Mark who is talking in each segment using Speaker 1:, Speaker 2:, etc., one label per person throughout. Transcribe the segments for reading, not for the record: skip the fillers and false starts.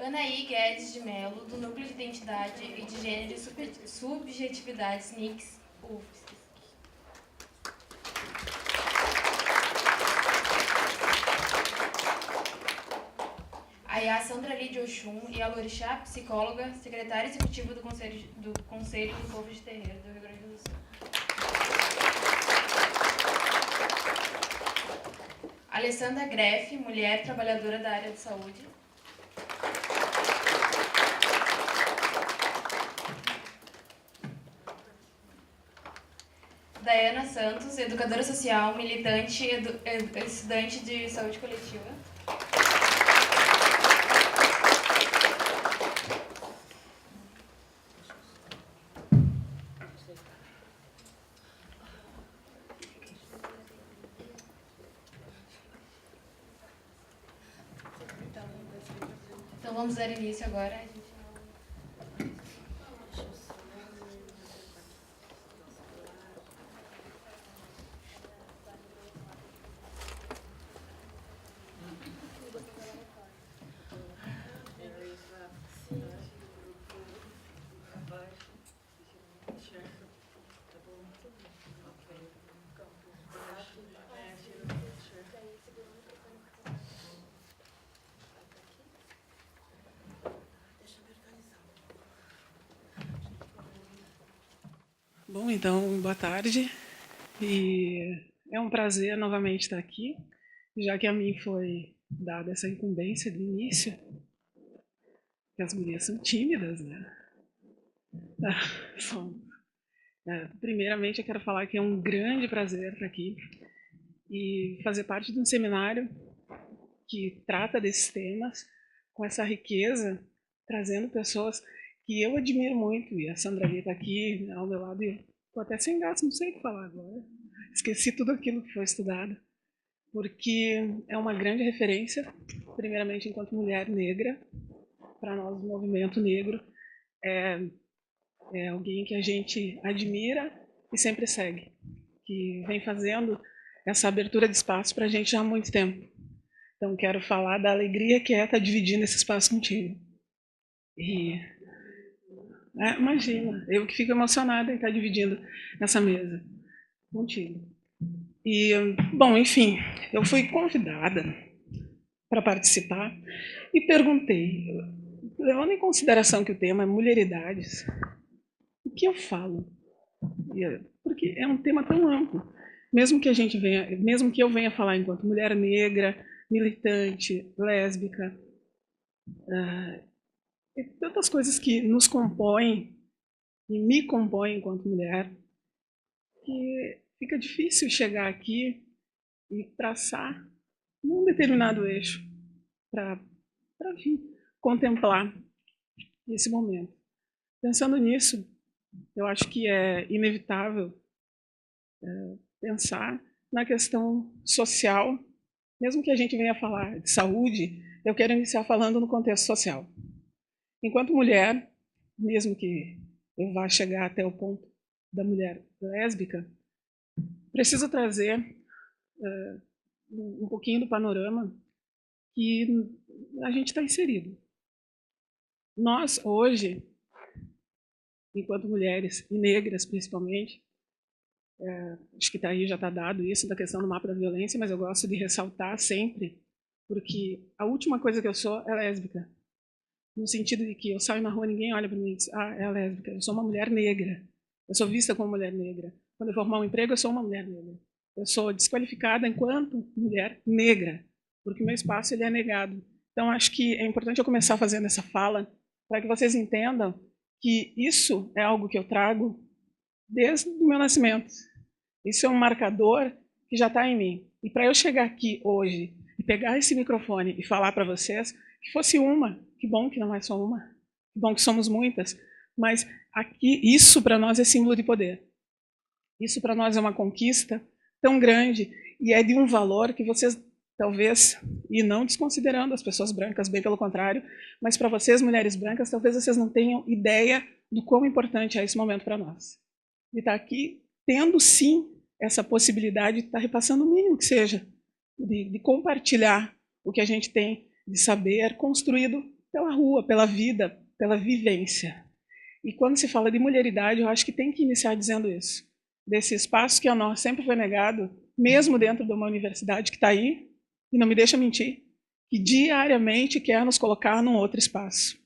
Speaker 1: Anaí Guedes de Mello, do Núcleo de Identidade e de Gênero e Subjetividades NICS, UFSC. Ayá Sandra Lide Oxum e Alorixá, psicóloga, secretária executiva do Conselho do Povo de Terreiro do Rio Grande do Sul. Alessandra Greff, mulher trabalhadora da área de saúde. Dayana Santos, educadora social, militante e estudante de saúde coletiva. Então vamos dar início agora.
Speaker 2: Bom, então, boa tarde. E é um prazer novamente estar aqui, já que a mim foi dada essa incumbência de início, que as mulheres são tímidas, né? Primeiramente, eu quero falar que é um grande prazer estar aqui e fazer parte de um seminário que trata desses temas com essa riqueza, trazendo pessoas que eu admiro muito, e a Sandra ali está aqui ao meu lado, e estou até sem graça, não sei o que falar agora. Esqueci tudo aquilo que foi estudado, porque é uma grande referência, primeiramente enquanto mulher negra, para nós do movimento negro, é alguém que a gente admira e sempre segue, que vem fazendo essa abertura de espaço para a gente já há muito tempo. Então, quero falar da alegria que é estar dividindo esse espaço contigo. E imagina, eu que fico emocionada em estar dividindo essa mesa contigo. E, bom, enfim, eu fui convidada para participar e perguntei, levando em consideração que o tema é mulheridades, o que eu falo? Porque é um tema tão amplo. Mesmo que eu venha falar enquanto mulher negra, militante, lésbica, e tantas coisas que nos compõem e me compõem enquanto mulher, que fica difícil chegar aqui e traçar num determinado eixo para vir contemplar esse momento. Pensando nisso, eu acho que é inevitável pensar na questão social. Mesmo que a gente venha falar de saúde, eu quero iniciar falando no contexto social. Enquanto mulher, mesmo que eu vá chegar até o ponto da mulher lésbica, preciso trazer um pouquinho do panorama que a gente está inserido. Nós, hoje, enquanto mulheres, e negras principalmente, acho que já está dado isso da questão do mapa da violência, mas eu gosto de ressaltar sempre, porque a última coisa que eu sou é lésbica. No sentido de que eu saio na rua, ninguém olha para mim e diz, é lésbica. Eu sou uma mulher negra. Eu sou vista como mulher negra. Quando eu for arrumar um emprego, eu sou uma mulher negra. Eu sou desqualificada enquanto mulher negra, porque o meu espaço ele é negado. Então, acho que é importante eu começar fazendo essa fala para que vocês entendam que isso é algo que eu trago desde o meu nascimento. Isso é um marcador que já está em mim. E para eu chegar aqui hoje e pegar esse microfone e falar para vocês, que fosse uma, que bom que não é só uma, que bom que somos muitas, mas aqui isso para nós é símbolo de poder. Isso para nós é uma conquista tão grande e é de um valor que vocês talvez, e não desconsiderando as pessoas brancas, bem pelo contrário, mas para vocês, mulheres brancas, talvez vocês não tenham ideia do quão importante é esse momento para nós. De estar aqui tendo sim essa possibilidade de estar repassando o mínimo que seja, de compartilhar o que a gente tem de saber construído pela rua, pela vida, pela vivência. E quando se fala de mulheridade, eu acho que tem que iniciar dizendo isso. Desse espaço que a nós sempre foi negado, mesmo dentro de uma universidade que está aí, e não me deixa mentir, que diariamente quer nos colocar num outro espaço.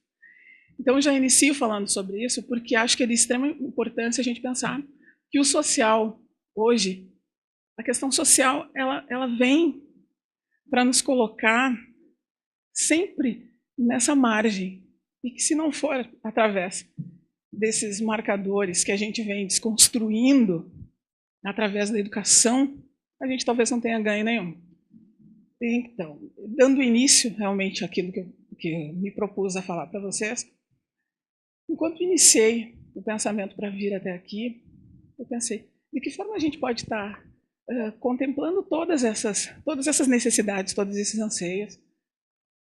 Speaker 2: Então, eu já inicio falando sobre isso, porque acho que é de extrema importância a gente pensar que o social, hoje, a questão social, ela vem para nos colocar sempre nessa margem, e que se não for através desses marcadores que a gente vem desconstruindo através da educação, a gente talvez não tenha ganho nenhum. Então, dando início realmente àquilo que eu me propus a falar para vocês, enquanto iniciei o pensamento para vir até aqui, eu pensei, de que forma a gente pode estar contemplando todas essas necessidades, todos esses anseios,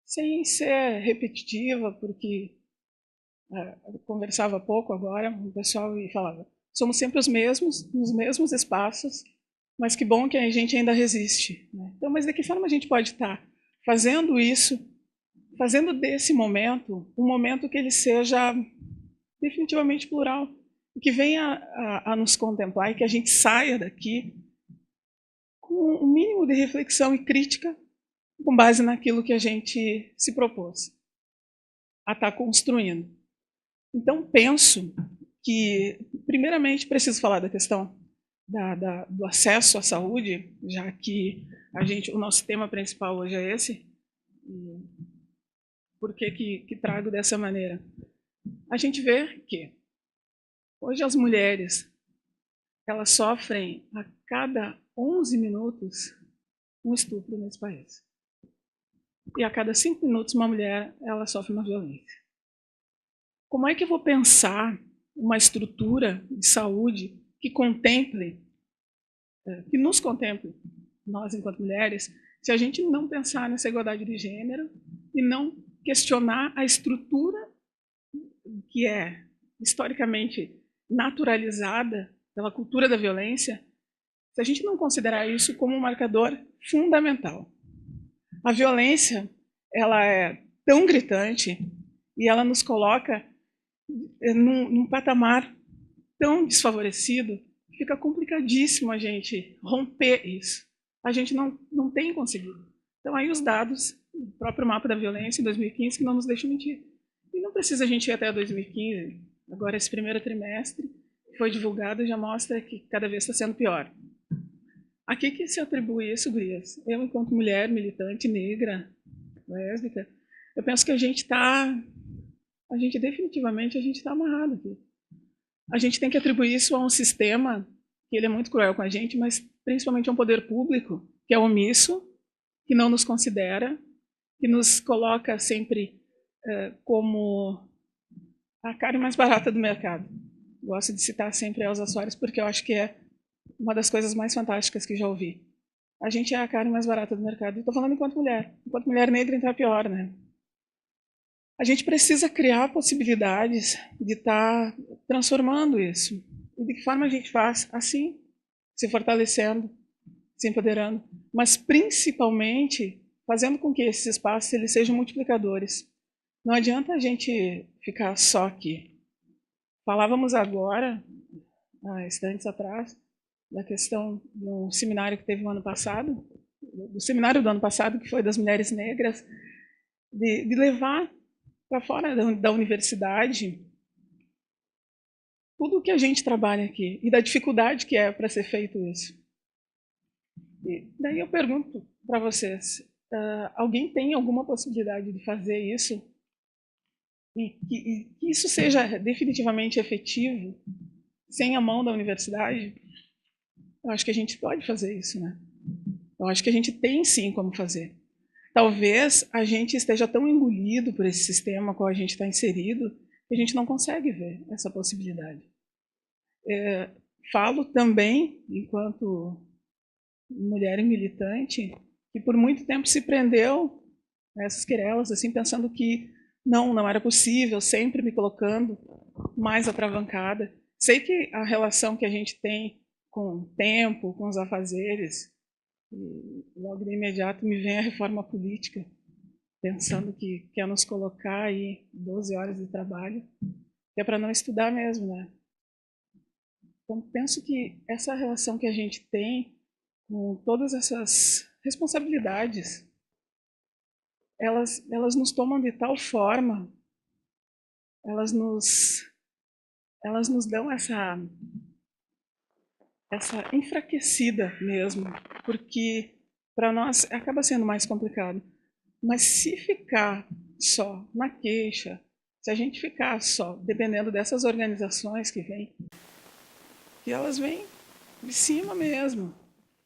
Speaker 2: sem ser repetitiva, porque eu conversava há pouco agora com o pessoal e falava, somos sempre os mesmos, nos mesmos espaços, mas que bom que a gente ainda resiste. Né? Então, mas de que forma a gente pode estar fazendo isso, fazendo desse momento um momento que ele seja definitivamente plural, que venha a nos contemplar e que a gente saia daqui com um mínimo de reflexão e crítica com base naquilo que a gente se propôs a estar construindo. Então, penso que, primeiramente, preciso falar da questão do acesso à saúde, já que o nosso tema principal hoje é esse. Por que trago dessa maneira? A gente vê que hoje as mulheres elas sofrem a cada 11 minutos um estupro nesse país. E a cada 5 minutos uma mulher ela sofre uma violência. Como é que eu vou pensar uma estrutura de saúde que contemple, que nos contemple, nós enquanto mulheres, se a gente não pensar nessa igualdade de gênero e não questionar a estrutura que é historicamente naturalizada pela cultura da violência, se a gente não considerar isso como um marcador fundamental. A violência, ela é tão gritante e ela nos coloca num patamar tão desfavorecido que fica complicadíssimo a gente romper isso. A gente não tem conseguido. Então, aí os dados, o próprio mapa da violência em 2015, que não nos deixam mentir. E não precisa a gente ir até 2015. Agora, esse primeiro trimestre foi divulgado e já mostra que cada vez está sendo pior. A que se atribui isso, gurias? Eu, enquanto mulher militante, negra, lésbica, eu penso que a gente definitivamente está amarrado aqui. A gente tem que atribuir isso a um sistema que ele é muito cruel com a gente, mas principalmente a um poder público que é omisso, que não nos considera, que nos coloca sempre como a carne mais barata do mercado. Gosto de citar sempre a Elza Soares porque eu acho que é uma das coisas mais fantásticas que já ouvi. A gente é a carne mais barata do mercado. E estou falando enquanto mulher negra, então é pior, né? A gente precisa criar possibilidades de estar transformando isso. E de que forma a gente faz? Assim, se fortalecendo, se empoderando, mas principalmente fazendo com que esses espaços eles sejam multiplicadores. Não adianta a gente ficar só aqui. Falávamos agora, há instantes atrás, da questão do seminário que teve no ano passado, do seminário do ano passado, que foi das mulheres negras, de levar para fora da universidade tudo o que a gente trabalha aqui e da dificuldade que é para ser feito isso. E daí eu pergunto para vocês, alguém tem alguma possibilidade de fazer isso e que isso seja definitivamente efetivo sem a mão da universidade? Eu acho que a gente pode fazer isso, né? Eu acho que a gente tem sim como fazer. Talvez a gente esteja tão engolido por esse sistema qual a gente está inserido que a gente não consegue ver essa possibilidade. Falo também, enquanto mulher militante, que por muito tempo se prendeu a essas querelas, assim, pensando que não era possível, sempre me colocando mais atravancada. Sei que a relação que a gente tem com o tempo, com os afazeres, e logo de imediato me vem a reforma política, pensando que quer nos colocar aí 12 horas de trabalho, que é para não estudar mesmo, né? Então, penso que essa relação que a gente tem com todas essas responsabilidades, elas nos tomam de tal forma, elas nos, elas nos dão essa enfraquecida mesmo, porque para nós acaba sendo mais complicado. Mas se ficar só na queixa, se a gente ficar só dependendo dessas organizações que vêm, que elas vêm de cima mesmo,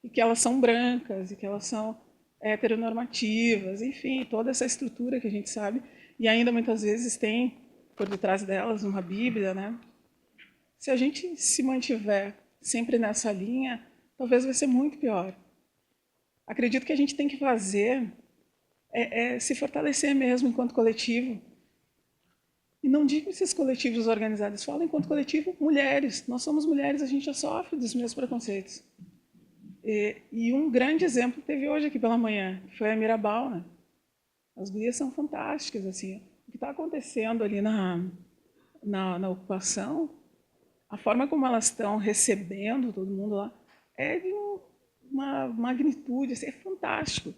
Speaker 2: e que elas são brancas, e que elas são heteronormativas, enfim, toda essa estrutura que a gente sabe, e ainda muitas vezes tem por detrás delas uma Bíblia, né? Se a gente se mantiver sempre nessa linha, talvez vai ser muito pior. Acredito que a gente tem que fazer se fortalecer mesmo enquanto coletivo. E não digo esses coletivos organizados, falo enquanto coletivo mulheres. Nós somos mulheres, a gente já sofre dos mesmos preconceitos. E um grande exemplo teve hoje aqui pela manhã, que foi a Mirabal, né? As gurias são fantásticas, assim. O que está acontecendo ali na ocupação, a forma como elas estão recebendo todo mundo lá, é de uma magnitude, assim, é fantástico.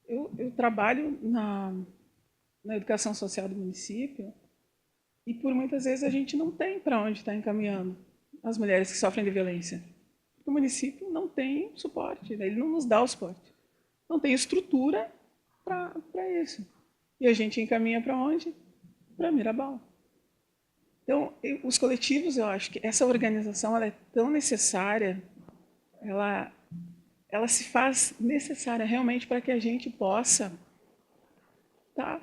Speaker 2: Eu trabalho na educação social do município e por muitas vezes a gente não tem para onde estar encaminhando as mulheres que sofrem de violência. O município não tem suporte, né? Ele não nos dá o suporte. Não tem estrutura para isso. E a gente encaminha para onde? Para Mirabal. Então, os coletivos, eu acho que essa organização ela é tão necessária, ela se faz necessária realmente para que a gente possa estar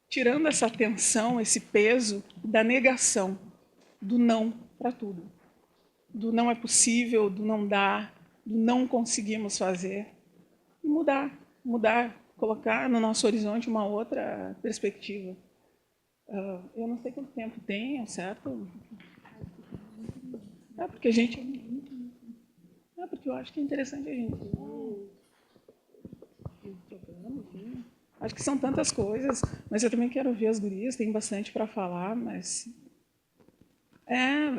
Speaker 2: tirando essa tensão, esse peso da negação, do não para tudo. Do não é possível, do não dá, do não conseguimos fazer. E mudar, colocar no nosso horizonte uma outra perspectiva. Eu não sei quanto tempo tem, certo? Porque a gente... porque eu acho que é interessante a gente ir trocando, enfim. Acho que são tantas coisas, mas eu também quero ver as gurias, tem bastante para falar, mas...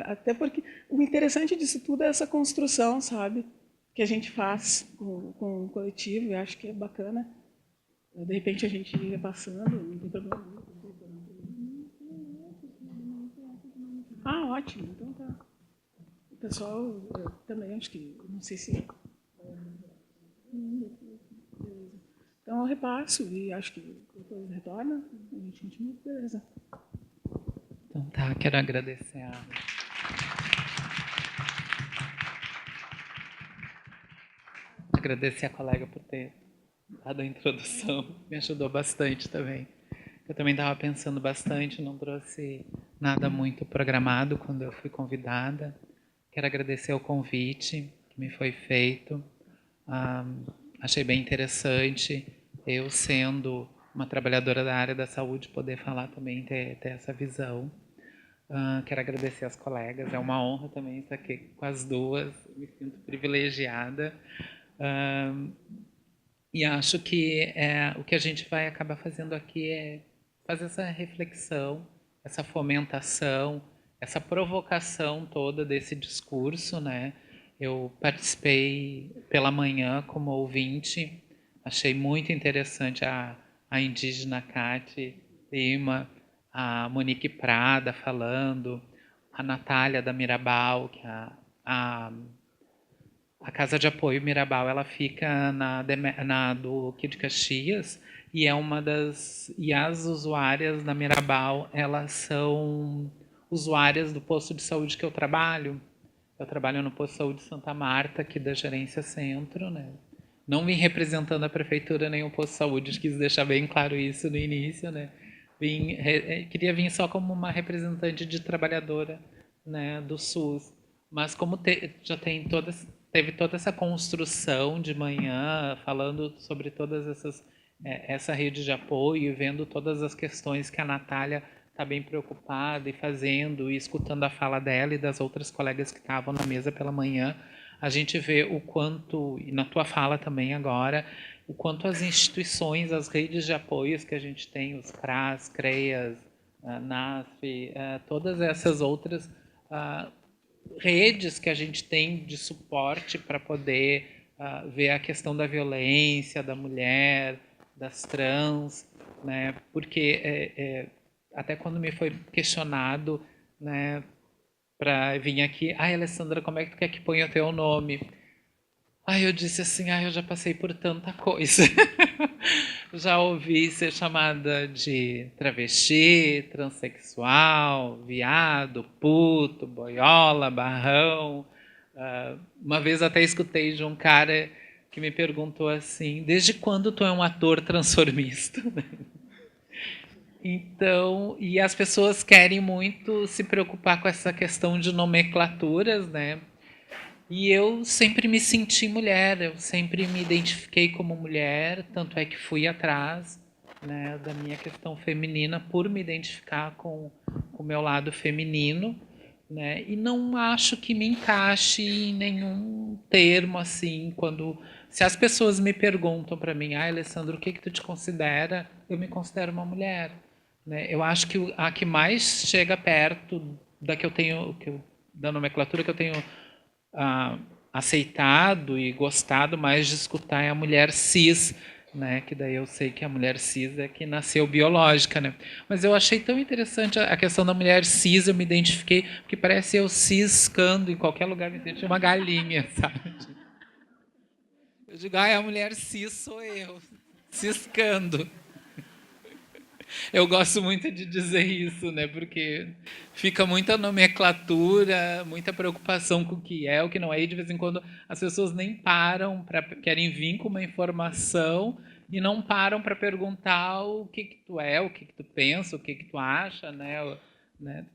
Speaker 2: até porque o interessante disso tudo é essa construção, sabe? Que a gente faz com o coletivo, e acho que é bacana. De repente a gente ia passando, não tem problema. Ótimo, então tá. O pessoal, eu também acho que, não sei se... Então eu repasso e acho que depois retorna, a gente continua, beleza.
Speaker 3: Então tá, quero agradecer a colega por ter dado a introdução, me ajudou bastante também. Eu também estava pensando bastante, não trouxe nada muito programado quando eu fui convidada. Quero agradecer o convite que me foi feito. Achei bem interessante, eu sendo uma trabalhadora da área da saúde, poder falar também, ter essa visão. Quero agradecer às colegas, é uma honra também estar aqui com as duas, me sinto privilegiada. E acho que o que a gente vai acabar fazendo aqui é fazer essa reflexão, essa fomentação, essa provocação toda desse discurso, né? Eu participei pela manhã como ouvinte, achei muito interessante a indígena Cate Lima, a Monique Prada falando, a Natália da Mirabal, que a Casa de Apoio Mirabal, ela fica na do Duque de Caxias, e é uma das... E as usuárias da Mirabal, elas são usuárias do posto de saúde que eu trabalho. Eu trabalho no posto de saúde Santa Marta, aqui da Gerência Centro, né? Não vim representando a prefeitura nem o posto de saúde, quis deixar bem claro isso no início, né? Queria vir só como uma representante de trabalhadora, né, do SUS. Mas como já teve toda essa construção de manhã, falando sobre todas essa rede de apoio, vendo todas as questões que a Natália está bem preocupada e fazendo, e escutando a fala dela e das outras colegas que estavam na mesa pela manhã, a gente vê o quanto, e na tua fala também agora, o quanto as instituições, as redes de apoios que a gente tem, os CRAS, CREAS, NASF, todas essas outras redes que a gente tem de suporte para poder ver a questão da violência da mulher, das trans, né? Porque até quando me foi questionado, né, para vir aqui, Alessandra, como é que tu quer que ponha o teu nome? Eu disse assim, eu já passei por tanta coisa. Já ouvi ser chamada de travesti, transexual, viado, puto, boiola, barrão. Uma vez até escutei de um cara que me perguntou assim, desde quando tu é um ator transformista? Então, e as pessoas querem muito se preocupar com essa questão de nomenclaturas, né? E eu sempre me senti mulher, eu sempre me identifiquei como mulher, tanto é que fui atrás, né, da minha questão feminina por me identificar com o meu lado feminino, né? E não acho que me encaixe em nenhum termo assim, se as pessoas me perguntam para mim, Alessandro, o que tu te considera? Eu me considero uma mulher, né? Eu acho que a que mais chega perto da que eu tenho, da nomenclatura que eu tenho aceitado e gostado mais de escutar é a mulher cis, né? Que daí eu sei que a mulher cis é que nasceu biológica, né? Mas eu achei tão interessante a questão da mulher cis, eu me identifiquei, porque parece eu ciscando em qualquer lugar, me senti uma galinha, sabe? Eu digo, a mulher cis sou eu, ciscando. Eu gosto muito de dizer isso, né? Porque fica muita nomenclatura, muita preocupação com o que é, o que não é, e de vez em quando as pessoas nem param, querem vir com uma informação e não param para perguntar o que tu é, o que tu pensa, o que tu acha, né?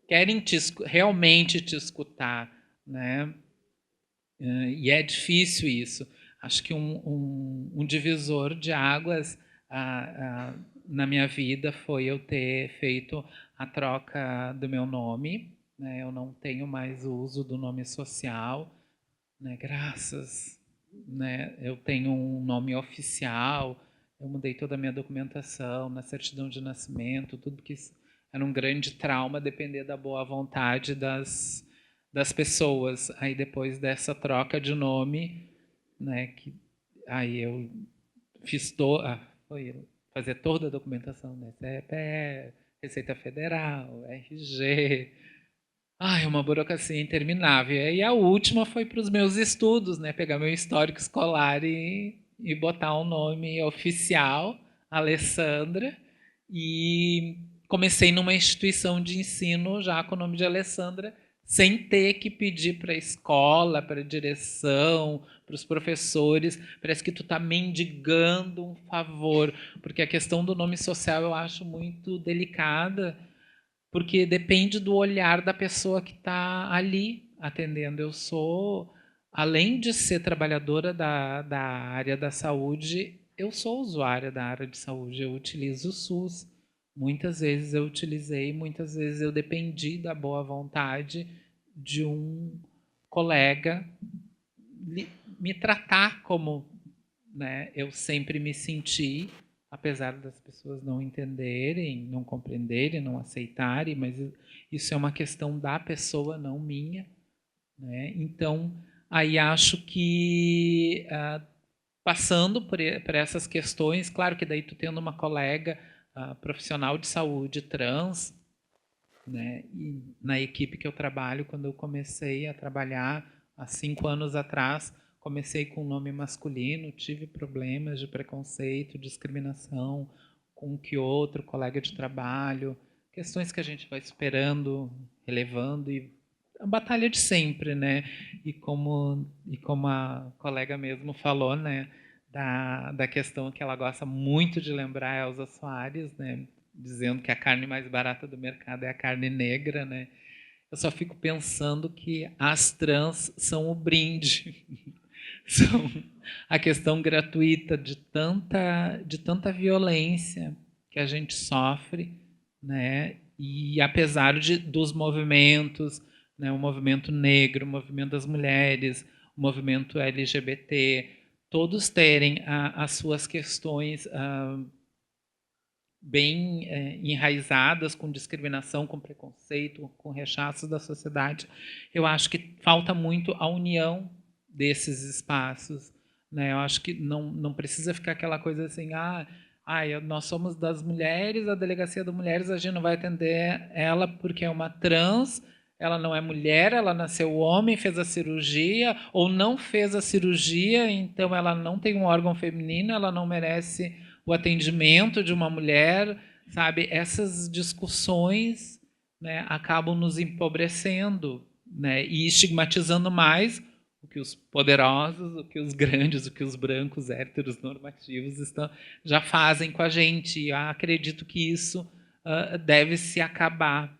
Speaker 3: Querem realmente te escutar, né? E é difícil isso. Acho que um divisor de águas na minha vida foi eu ter feito a troca do meu nome, né? Eu não tenho mais o uso do nome social, né? Graças, né? Eu tenho um nome oficial, eu mudei toda a minha documentação, na certidão de nascimento, tudo que era um grande trauma depender da boa vontade das pessoas. Aí depois dessa troca de nome, né? Aí eu fiz fazer toda a documentação, né? CPF, Receita Federal, RG. Uma burocracia interminável. E a última foi para os meus estudos, né? Pegar meu histórico escolar e botar um nome oficial, Alessandra. E comecei numa instituição de ensino já com o nome de Alessandra, sem ter que pedir para a escola, para a direção, para os professores. Parece que tu está mendigando um favor, porque a questão do nome social eu acho muito delicada, porque depende do olhar da pessoa que está ali atendendo. Eu sou, além de ser trabalhadora da área da saúde, eu sou usuária da área de saúde, eu utilizo o SUS. Muitas vezes eu utilizei, muitas vezes eu dependi da boa vontade de um colega me tratar como, né, eu sempre me senti, apesar das pessoas não entenderem, não compreenderem, não aceitarem, mas isso é uma questão da pessoa, não minha, né? Então, aí acho que passando por essas questões, claro que daí tu tendo uma colega profissional de saúde trans, né, e na equipe que eu trabalho, quando eu comecei a trabalhar há 5 anos atrás, comecei com nome masculino, tive problemas de preconceito, discriminação com que outro colega de trabalho, questões que a gente vai esperando, relevando, e a batalha de sempre, né? E como a colega mesmo falou, né, da questão que ela gosta muito de lembrar, Elza Soares, né, dizendo que a carne mais barata do mercado é a carne negra, né? Eu só fico pensando que as trans são o brinde, são a questão gratuita de tanta violência que a gente sofre, né? E apesar dos movimentos, né, o movimento negro, o movimento das mulheres, o movimento LGBT, todos terem as suas questões bem enraizadas, com discriminação, com preconceito, com rechaço da sociedade. Eu acho que falta muito a união desses espaços, né? Eu acho que não precisa ficar aquela coisa assim, nós somos das mulheres, a delegacia das mulheres, a gente não vai atender ela porque é uma trans, ela não é mulher, ela nasceu homem, fez a cirurgia, ou não fez a cirurgia, então ela não tem um órgão feminino, ela não merece o atendimento de uma mulher, sabe? Essas discussões, né, acabam nos empobrecendo, né, e estigmatizando mais o que os poderosos, o que os grandes, o que os brancos héteros normativos já fazem com a gente. E acredito que isso deve se acabar.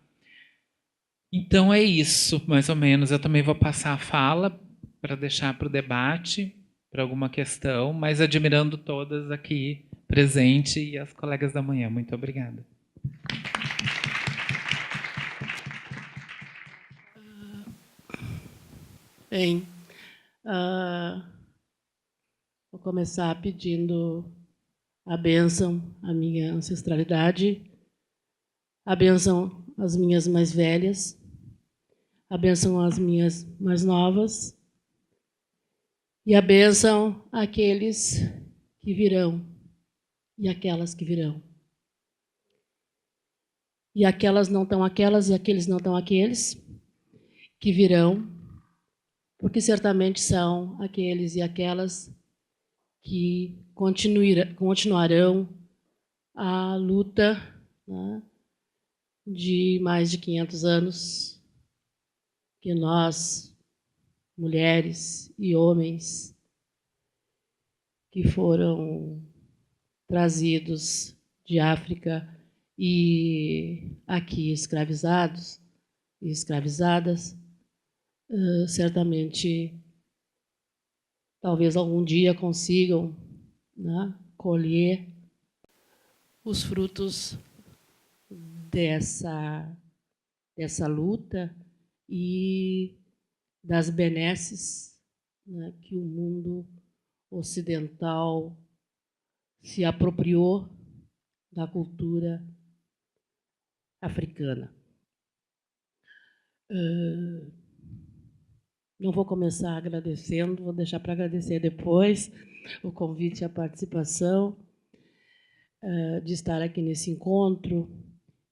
Speaker 3: Então é isso, mais ou menos. Eu também vou passar a fala para deixar para o debate, para alguma questão, mas admirando todas aqui presente e as colegas da manhã. Muito obrigada.
Speaker 4: Bem, vou começar pedindo a bênção à minha ancestralidade, a bênção às minhas mais velhas, a bênção às minhas mais novas e a bênção àqueles que virão e aquelas que virão. E aquelas não estão aquelas e aqueles não estão aqueles que virão, porque certamente são aqueles e aquelas que continuarão a luta, né, de mais de 500 anos que nós, mulheres e homens, que foram trazidos de África e aqui escravizados e escravizadas, certamente, talvez algum dia consigam, né, colher os frutos dessa luta e das benesses, né, que o mundo ocidental se apropriou da cultura africana. Não vou começar agradecendo, vou deixar para agradecer depois o convite e a participação, de estar aqui nesse encontro.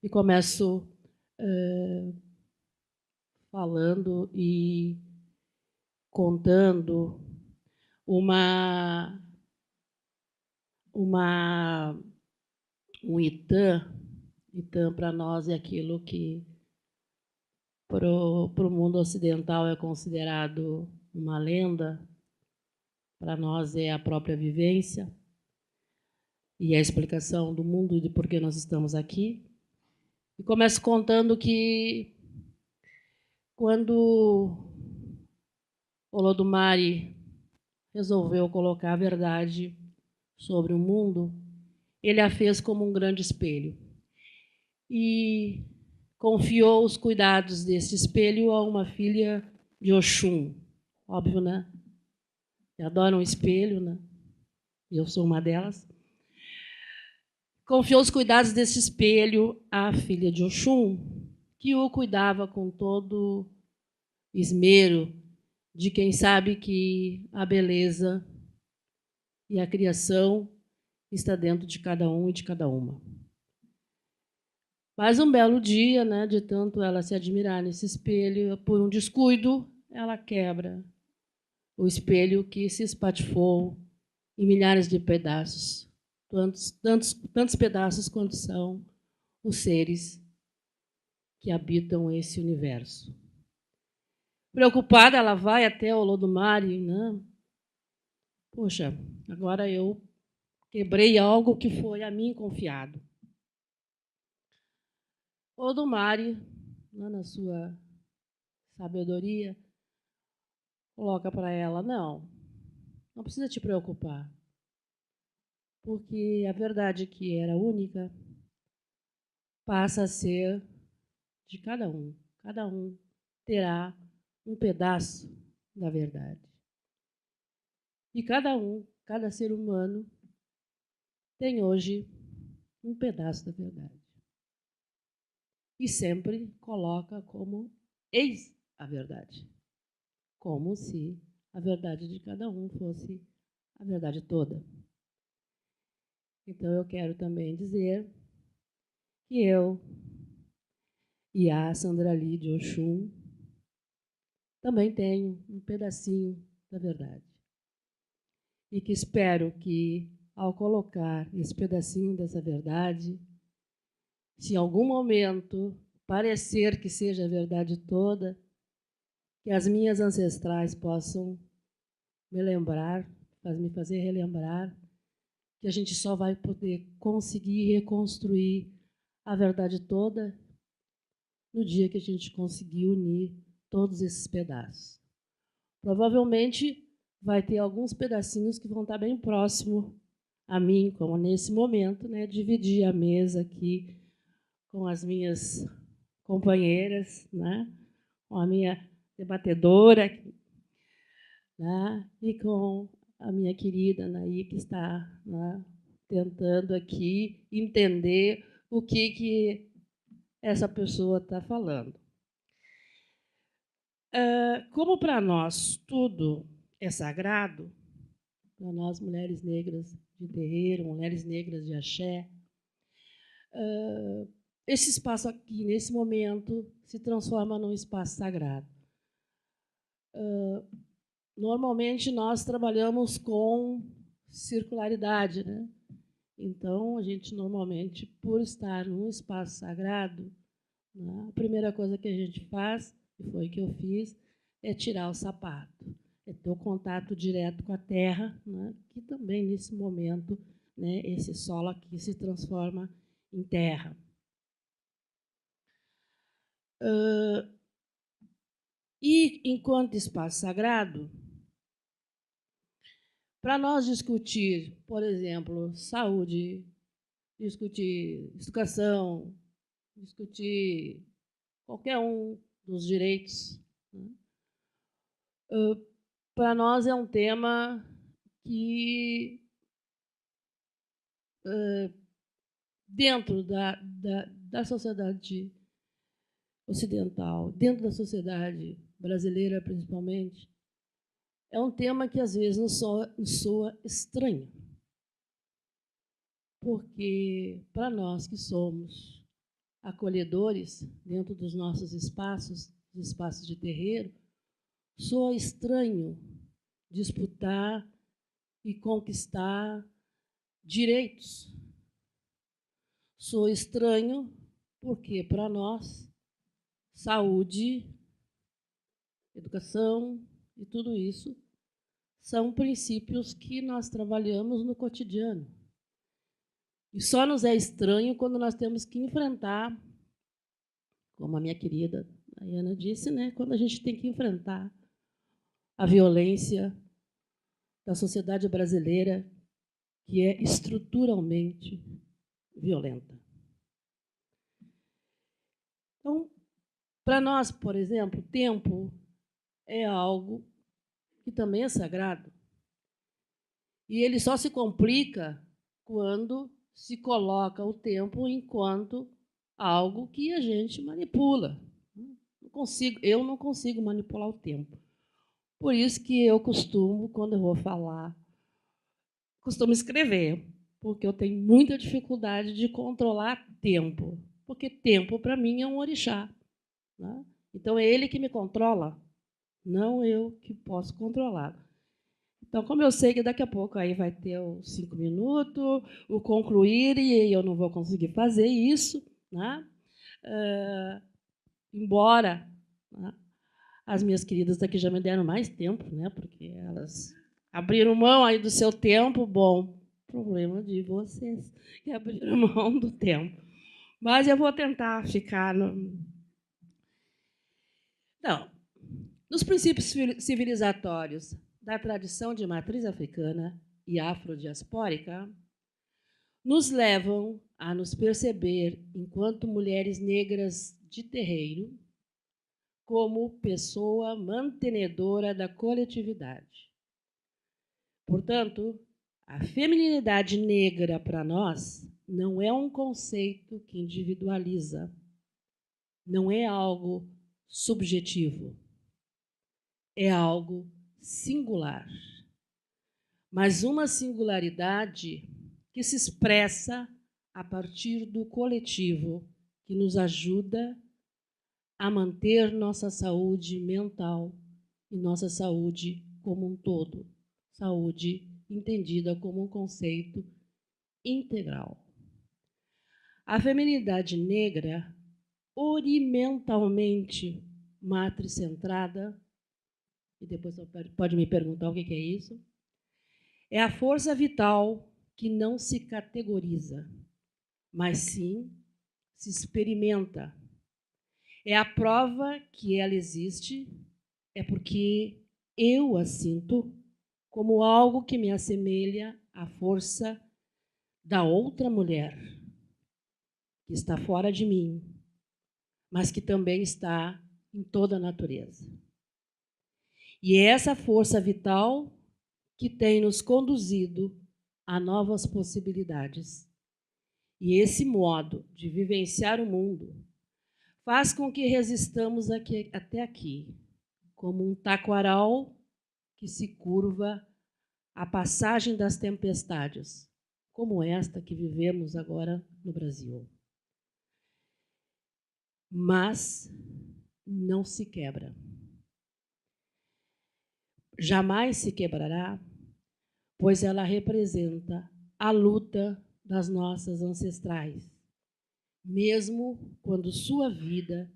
Speaker 4: E começo falando e contando um Itã. Itã, para nós, é aquilo que para o mundo ocidental é considerado uma lenda, para nós é a própria vivência e a explicação do mundo e de por que nós estamos aqui. E começo contando que, quando Olodumare resolveu colocar a verdade sobre o mundo, ele a fez como um grande espelho e confiou os cuidados desse espelho a uma filha de Oxum. Óbvio, né? Adoram espelho, né? Eu sou uma delas. Confiou os cuidados desse espelho à filha de Oxum, que o cuidava com todo esmero de quem sabe que a beleza e a criação está dentro de cada um e de cada uma. Mas um belo dia, né, de tanto ela se admirar nesse espelho, por um descuido, ela quebra o espelho, que se espatifou em milhares de pedaços, tantos pedaços quanto são os seres que habitam esse universo. Preocupada, ela vai até Olodumare, né? Poxa, agora eu quebrei algo que foi a mim confiado. Olodumare, né, na sua sabedoria, coloca para ela: não precisa te preocupar, porque a verdade que era única passa a ser de cada um. Cada um terá um pedaço da verdade. E cada ser humano tem hoje um pedaço da verdade. E sempre coloca como eis a verdade. Como se a verdade de cada um fosse a verdade toda. Então eu quero também dizer que eu e a Sandra Lee de Oxum também tenho um pedacinho da verdade. E que espero que, ao colocar esse pedacinho dessa verdade, se em algum momento parecer que seja a verdade toda, que as minhas ancestrais possam me lembrar, me fazer relembrar, que a gente só vai poder conseguir reconstruir a verdade toda no dia que a gente conseguir unir todos esses pedaços. Provavelmente vai ter alguns pedacinhos que vão estar bem próximo a mim, como nesse momento, né, dividir a mesa aqui com as minhas companheiras, né, com a minha debatedora, né, e com a minha querida Naí, que está, né, tentando aqui entender o que essa pessoa está falando. Como para nós tudo é sagrado, para nós mulheres negras de terreiro, mulheres negras de axé, esse espaço aqui, nesse momento, se transforma num espaço sagrado. Normalmente nós trabalhamos com circularidade, né? Então, a gente normalmente, por estar num espaço sagrado, né, a primeira coisa que a gente faz, e foi o que eu fiz, é tirar o sapato, é ter o contato direto com a terra, né, que também, nesse momento, né, esse solo aqui se transforma em terra. E, enquanto espaço sagrado, para nós discutir, por exemplo, saúde, discutir educação, discutir qualquer um dos direitos, né, para nós é um tema que, dentro da sociedade ocidental, dentro da sociedade brasileira principalmente, é um tema que às vezes nos soa estranho. Porque para nós que somos acolhedores dentro dos nossos espaços, os espaços de terreiro, soa estranho disputar e conquistar direitos. Soa estranho porque para nós saúde, educação e tudo isso são princípios que nós trabalhamos no cotidiano. E só nos é estranho quando nós temos que enfrentar, como a minha querida Ayana disse, né, quando a gente tem que enfrentar a violência da sociedade brasileira, que é estruturalmente violenta. Então, para nós, por exemplo, o tempo é algo que também é sagrado. E ele só se complica quando se coloca o tempo enquanto algo que a gente manipula. Eu não consigo manipular o tempo. Por isso que eu costumo, quando eu vou falar, costumo escrever, porque eu tenho muita dificuldade de controlar tempo, porque tempo, para mim, é um orixá, né? Então, é ele que me controla, não eu que posso controlar. Então, como eu sei que daqui a pouco aí vai ter os 5 minutos, o concluir, e eu não vou conseguir fazer isso, né? Embora, né, as minhas queridas daqui já me deram mais tempo, né? Porque elas abriram mão aí do seu tempo. Bom, problema de vocês que abriram mão do tempo. Mas eu vou tentar ficar no... Não. Nos princípios civilizatórios da tradição de matriz africana e afrodiaspórica, nos levam a nos perceber, enquanto mulheres negras de terreiro, como pessoa mantenedora da coletividade. Portanto, a feminilidade negra para nós não é um conceito que individualiza, não é algo subjetivo, é algo singular, mas uma singularidade que se expressa a partir do coletivo, que nos ajuda a manter nossa saúde mental e nossa saúde como um todo, saúde entendida como um conceito integral. A feminilidade negra, orientalmente matricentrada, e depois você pode me perguntar o que é isso, é a força vital que não se categoriza, mas sim se experimenta. É a prova que ela existe, é porque eu a sinto como algo que me assemelha à força da outra mulher, que está fora de mim, mas que também está em toda a natureza. E é essa força vital que tem nos conduzido a novas possibilidades. E esse modo de vivenciar o mundo faz com que resistamos até aqui, como um taquaral que se curva à passagem das tempestades, como esta que vivemos agora no Brasil. Mas não se quebra. Jamais se quebrará, pois ela representa a luta das nossas ancestrais, mesmo quando sua vida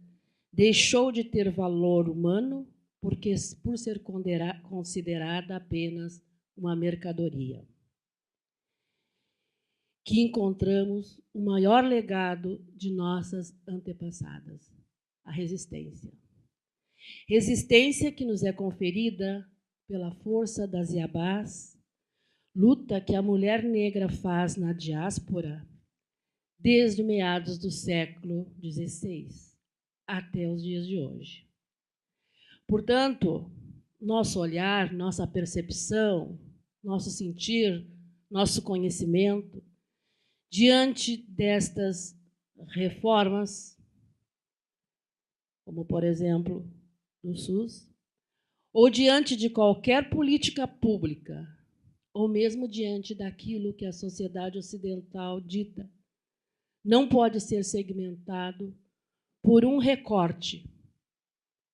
Speaker 4: deixou de ter valor humano por ser considerada apenas uma mercadoria. Que encontramos o maior legado de nossas antepassadas, a resistência. Resistência que nos é conferida pela força das iabás, luta que a mulher negra faz na diáspora desde meados do século XVI até os dias de hoje. Portanto, nosso olhar, nossa percepção, nosso sentir, nosso conhecimento, diante destas reformas, como, por exemplo, do SUS, ou diante de qualquer política pública, ou mesmo diante daquilo que a sociedade ocidental dita, não pode ser segmentado por um recorte,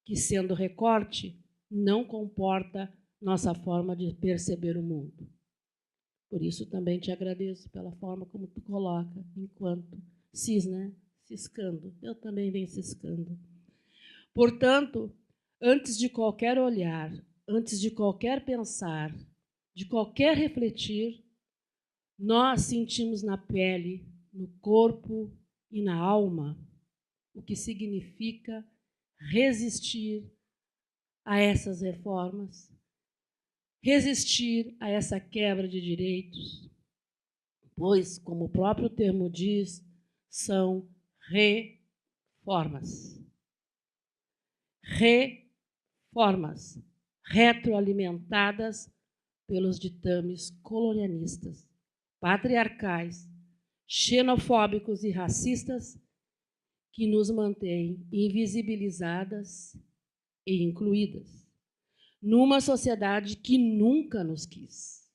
Speaker 4: que, sendo recorte, não comporta nossa forma de perceber o mundo. Por isso, também te agradeço pela forma como tu coloca, enquanto cis, né? Ciscando. Eu também venho ciscando. Portanto, antes de qualquer olhar, antes de qualquer pensar, de qualquer refletir, nós sentimos na pele, no corpo e na alma o que significa resistir a essas reformas, resistir a essa quebra de direitos, pois, como o próprio termo diz, são reformas. Reformas retroalimentadas pelos ditames colonialistas, patriarcais, xenofóbicos e racistas que nos mantêm invisibilizadas e incluídas numa sociedade que nunca nos quis,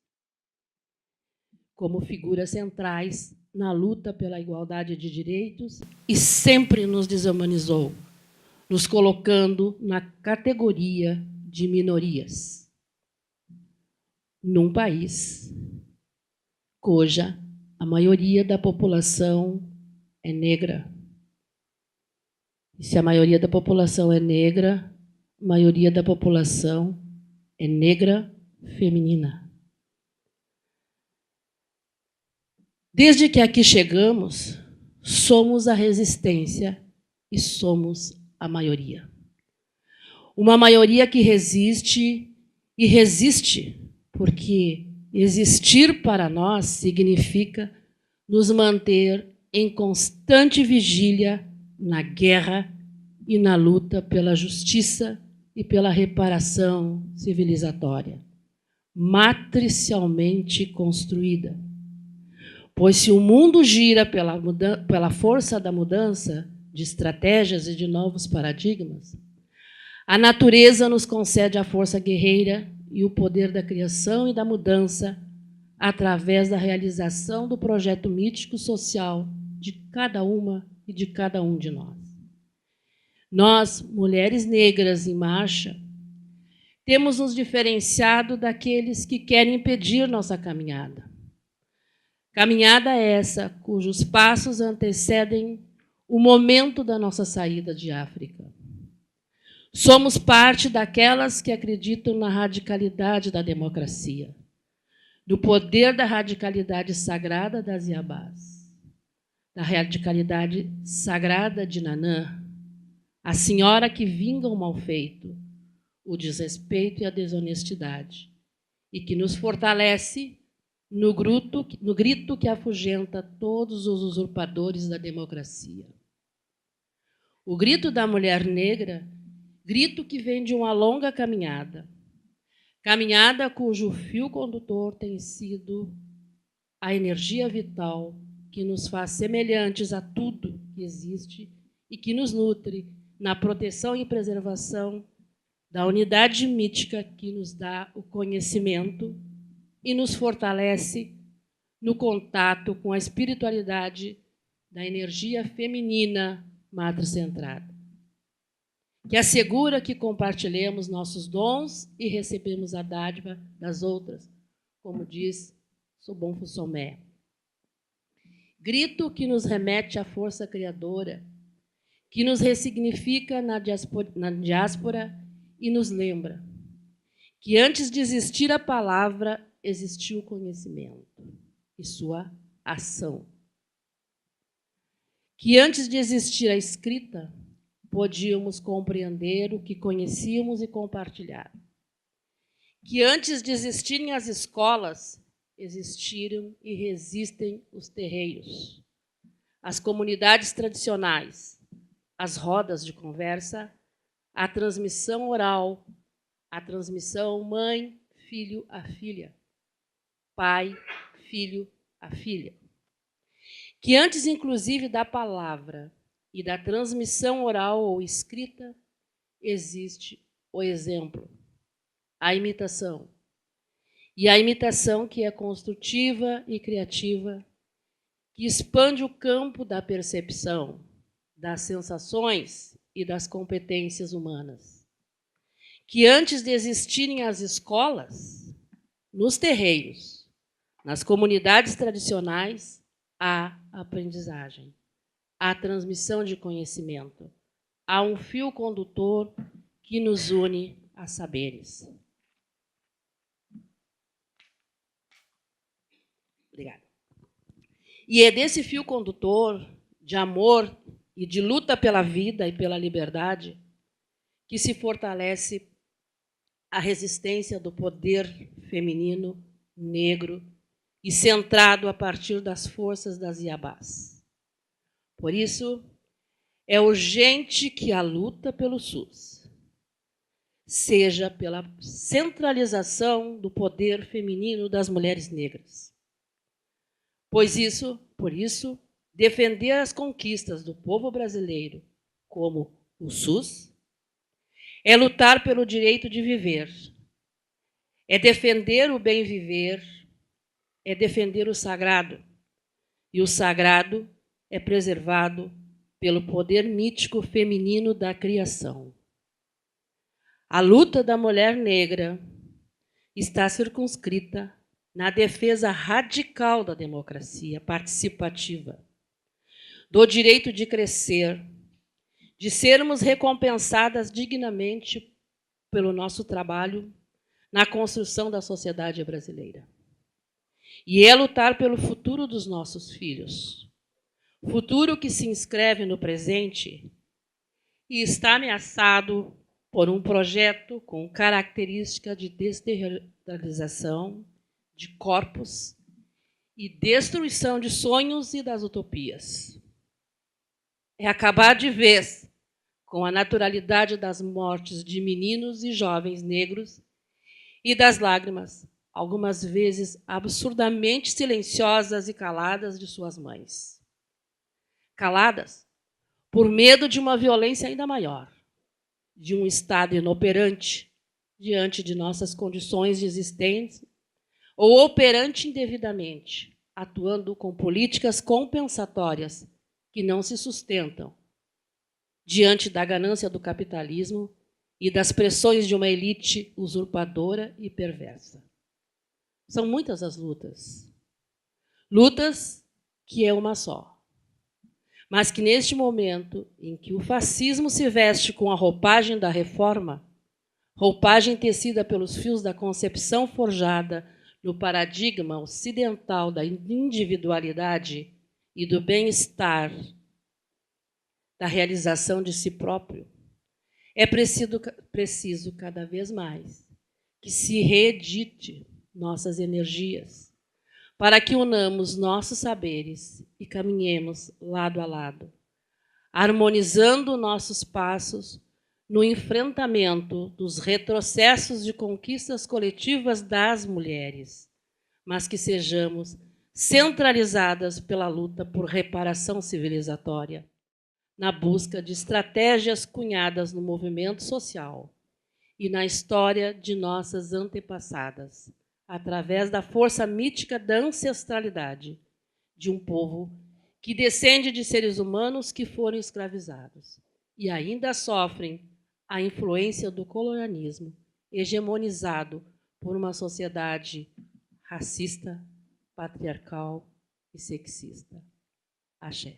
Speaker 4: como figuras centrais na luta pela igualdade de direitos e sempre nos desumanizou, nos colocando na categoria de minorias, num país cuja a maioria da população é negra. E se a maioria da população é negra, a maioria da população é negra feminina. Desde que aqui chegamos, somos a resistência e somos a maioria. Uma maioria que resiste e resiste, porque existir para nós significa nos manter em constante vigília na guerra e na luta pela justiça e pela reparação civilizatória. matricialmente construída. Pois se o mundo gira pela força da mudança de estratégias e de novos paradigmas, a natureza nos concede a força guerreira e o poder da criação e da mudança através da realização do projeto mítico social de cada uma e de cada um de nós. Nós, mulheres negras em marcha, temos nos diferenciado daqueles que querem impedir nossa caminhada. Caminhada essa cujos passos antecedem o momento da nossa saída de África. Somos parte daquelas que acreditam na radicalidade da democracia, do poder da radicalidade sagrada das Iabás, da radicalidade sagrada de Nanã, a senhora que vinga o mal feito, o desrespeito e a desonestidade, e que nos fortalece no grito que afugenta todos os usurpadores da democracia. O grito da mulher negra, grito que vem de uma longa caminhada, caminhada cujo fio condutor tem sido a energia vital que nos faz semelhantes a tudo que existe e que nos nutre na proteção e preservação da unidade mítica que nos dá o conhecimento e nos fortalece no contato com a espiritualidade da energia feminina matricentrada, que assegura que compartilhemos nossos dons e recebemos a dádiva das outras, como diz Sobon Fussomé. Grito que nos remete à força criadora, que nos ressignifica na diáspora e nos lembra que antes de existir a palavra, existiu o conhecimento e sua ação. Que antes de existir a escrita, podíamos compreender o que conhecíamos e compartilhar. Que antes de existirem as escolas, existiram e resistem os terreiros, as comunidades tradicionais, as rodas de conversa, a transmissão oral, a transmissão mãe, filho a filha, pai, filho a filha. Que antes, inclusive, da palavra e da transmissão oral ou escrita, existe o exemplo, a imitação. E a imitação que é construtiva e criativa, que expande o campo da percepção, das sensações e das competências humanas. Que antes de existirem as escolas, nos terreiros, nas comunidades tradicionais, há aprendizagem, há transmissão de conhecimento, há um fio condutor que nos une a saberes. Obrigada. E é desse fio condutor de amor e de luta pela vida e pela liberdade que se fortalece a resistência do poder feminino, negro e centrado a partir das forças das Iabás. Por isso, é urgente que a luta pelo SUS seja pela centralização do poder feminino das mulheres negras. Por isso, defender as conquistas do povo brasileiro, como o SUS, é lutar pelo direito de viver, é defender o bem viver, é defender o sagrado. E o sagrado é preservado pelo poder mítico feminino da criação. A luta da mulher negra está circunscrita na defesa radical da democracia participativa, do direito de crescer, de sermos recompensadas dignamente pelo nosso trabalho na construção da sociedade brasileira. E é lutar pelo futuro dos nossos filhos, futuro que se inscreve no presente e está ameaçado por um projeto com característica de desterritorialização de corpos e destruição de sonhos e das utopias. É acabar de vez com a naturalidade das mortes de meninos e jovens negros e das lágrimas algumas vezes absurdamente silenciosas e caladas de suas mães. Caladas por medo de uma violência ainda maior, de um Estado inoperante diante de nossas condições de existência, ou operante indevidamente, atuando com políticas compensatórias que não se sustentam diante da ganância do capitalismo e das pressões de uma elite usurpadora e perversa. São muitas as lutas. Lutas que é uma só. Mas que neste momento em que o fascismo se veste com a roupagem da reforma, roupagem tecida pelos fios da concepção forjada no paradigma ocidental da individualidade e do bem-estar, da realização de si próprio, é preciso cada vez mais que se reedite nossas energias, para que unamos nossos saberes e caminhemos lado a lado, harmonizando nossos passos no enfrentamento dos retrocessos de conquistas coletivas das mulheres, mas que sejamos centralizadas pela luta por reparação civilizatória, na busca de estratégias cunhadas no movimento social e na história de nossas antepassadas, através da força mítica da ancestralidade de um povo que descende de seres humanos que foram escravizados e ainda sofrem a influência do colonialismo hegemonizado por uma sociedade racista, patriarcal e sexista. Axé.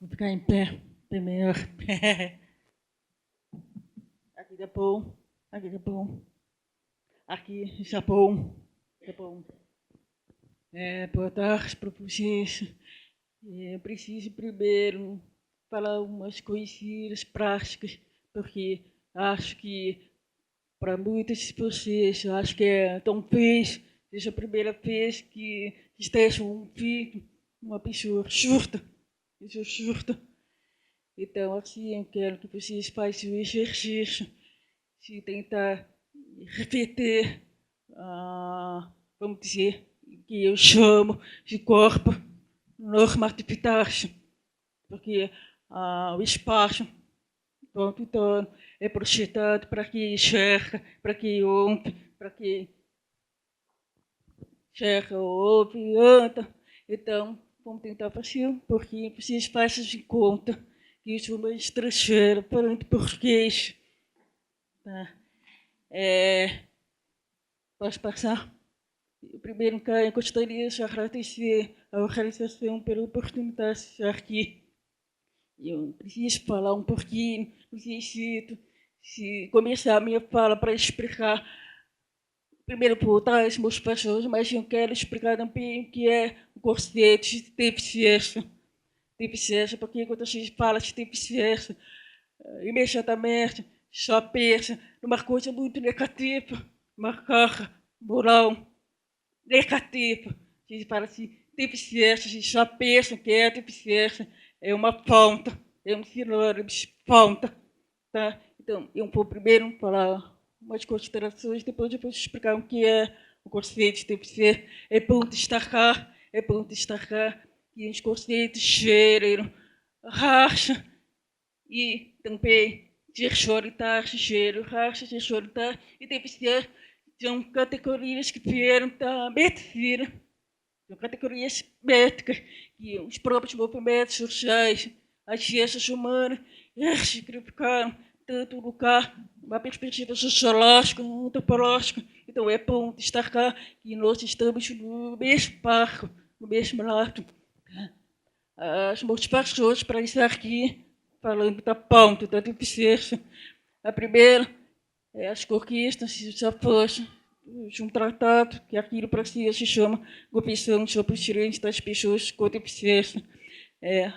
Speaker 5: Vou ficar em pé, primeiro. Aqui Japão, aqui Japão, aqui Japão, Japão. Boa tarde para vocês. Eu preciso primeiro falar umas coisinhas práticas, porque acho que para muitas de vocês, acho que é tão feliz, desde a primeira vez que estejam ouvindo uma pessoa surda. Isso surda. Então, assim, eu quero que vocês façam o exercício de tentar repetir, vamos dizer, que eu chamo de corpo normatividade, porque o espaço todo é projetado para que enxerga, para que ouve, para que enxerga, ouve, anda. Então, vamos tentar fazer, porque vocês façam de conta que eu sou uma estrangeira falando português. Tá? Posso passar? Primeiro, eu gostaria de agradecer à organização pela oportunidade de estar aqui. Eu preciso falar um pouquinho, necessito começar a minha fala para explicar, primeiro por trás meus pessoas, mas eu quero explicar também o que é o conceito de deficiência. Deficiência, porque quando a gente fala de deficiência, imediatamente só pensa numa coisa muito negativa, uma carga moral negativa. A gente fala assim, deficiência, a gente só pensa que é deficiência, é uma falta, é um sinônimo de falta. Tá? Então, eu vou primeiro falar umas considerações, depois eu vou explicar o que é o conceito de deficiência. É bom destacar que os conceitos gênero, raça e também sexualidade, gênero, raça, sexualidade e deficiência são categorias que vieram da medicina, são categorias médicas que os próprios movimentos sociais, as ciências humanas, significaram tanto lugar, uma perspectiva sociológica, antropológica. Então é bom destacar que nós estamos no mesmo barco, no mesmo lado. As motivações para estar aqui falando da ponta da deficiência. A primeira é as conquistas já foram de um tratado que aqui no Brasil se chama Convenção sobre os Direitos das Pessoas com Deficiência.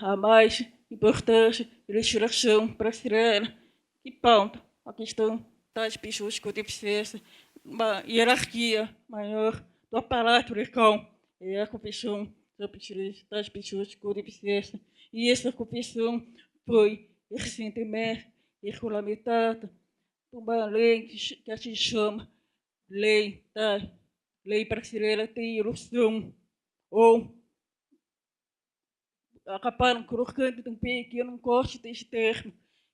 Speaker 5: A mais importante legislação brasileira que ponta a questão das pessoas com deficiência, uma hierarquia maior do aparato legal. É a confissão das pessoas com deficiência. E essa confissão foi recentemente regulamentada por uma lei que se chama Lei Brasileira de Ilusão, ou acabaram colocando também, que eu não gosto desse termo,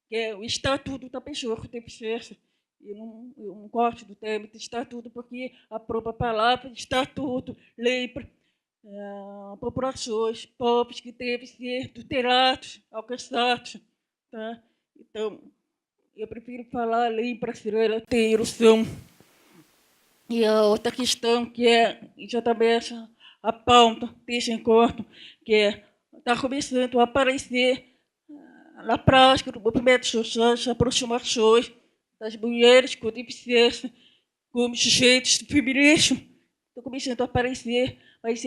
Speaker 5: que é o Estatuto da Pessoa com Deficiência. Eu não gosto do termo de estatuto, porque a própria palavra estatuto lembra populações pobres que devem ser tutelados, alcançados. Tá? Então, eu prefiro falar lei brasileira de ilusão. E a outra questão, que é exatamente a pauta desse encontro, que está começando a aparecer na prática do movimento social, as aproximações das mulheres com deficiência, como sujeitos do feminismo, estão começando a aparecer, mas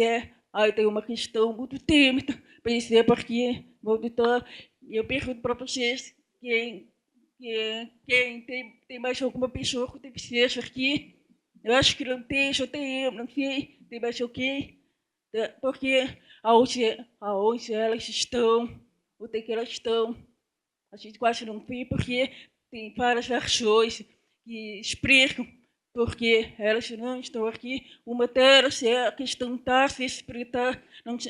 Speaker 5: aí tem uma questão muito tímida, pensei porque, eu pergunto para vocês, quem tem mais alguma pessoa com deficiência aqui? Eu acho que não tem, só tem eu, não sei, tem mais alguém? Porque aonde elas estão, onde é que elas estão, a gente quase não vê, porque tem várias versões que explicam porque elas não estão aqui. Uma delas é a questão da acessibilidade,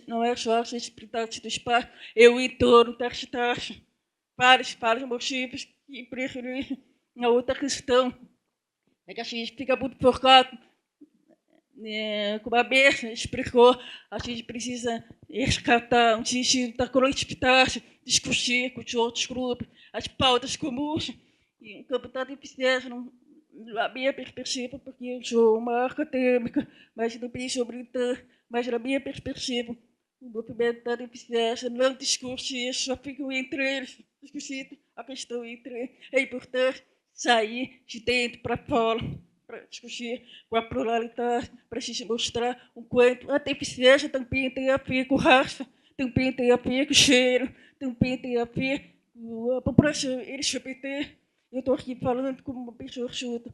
Speaker 5: não é só a acessibilidade do espaço, é o entorno das taxas, vários motivos que implicam nisso. A outra questão é que a gente fica muito focado, como a Bessa explicou, a gente precisa resgatar um sentido da coletividade, discutir com os outros grupos as pautas comuns. E o campo da deficiência, na minha perspectiva, porque eu sou uma acadêmica, mas não penso mas na minha perspectiva, o movimento da deficiência não discute isso, só ficam entre eles, discutindo a questão entre eles. É importante sair de dentro para fora, para discutir com a pluralidade, para se mostrar o quanto a deficiência também tem a ver com raça, também tem a ver com cheiro, também tem a ver com a população LGBT. Eu estou aqui falando como uma pessoa surda,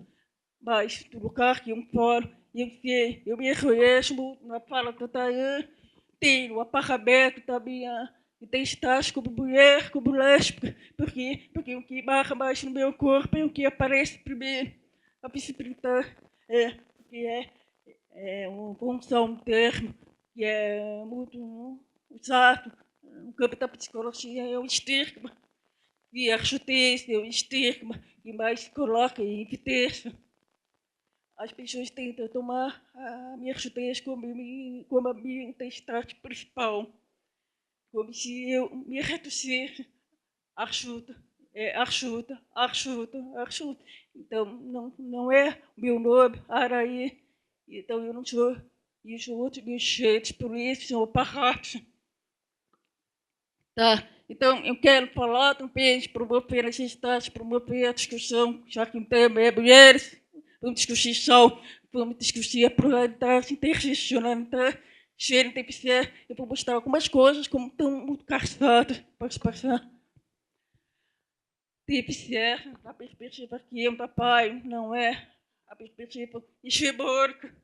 Speaker 5: mas do lugar que eu moro, eu me reconheço na fala da Tayan, tenho o apartamento da minha identidade como mulher, como lésbica, porque o que marca mais no meu corpo é o que aparece primeiro. A visibilidade vamos usar um termo que é muito usado no campo da psicologia, é o estigma. E a chutez é o estigma que mais se coloca em evidência. As pessoas tentam tomar a minha chutez como a minha identidade principal, como se eu me reduzisse a chuta. Archuta. Então, não é o meu nome, Araí. Então, eu não sou. Isso outros meus jeitos, por isso são parratos. Tá? Então, eu quero falar também de promover a necessidade, promover a discussão, já que o tema é mulheres. Vamos discutir a pluralidade, interseccionalidade, gênero, deficiência. Eu vou mostrar algumas coisas como estão muito caçadas. Pode passar. Deficiência, a perspectiva que é um papai, não é a perspectiva hegemônica.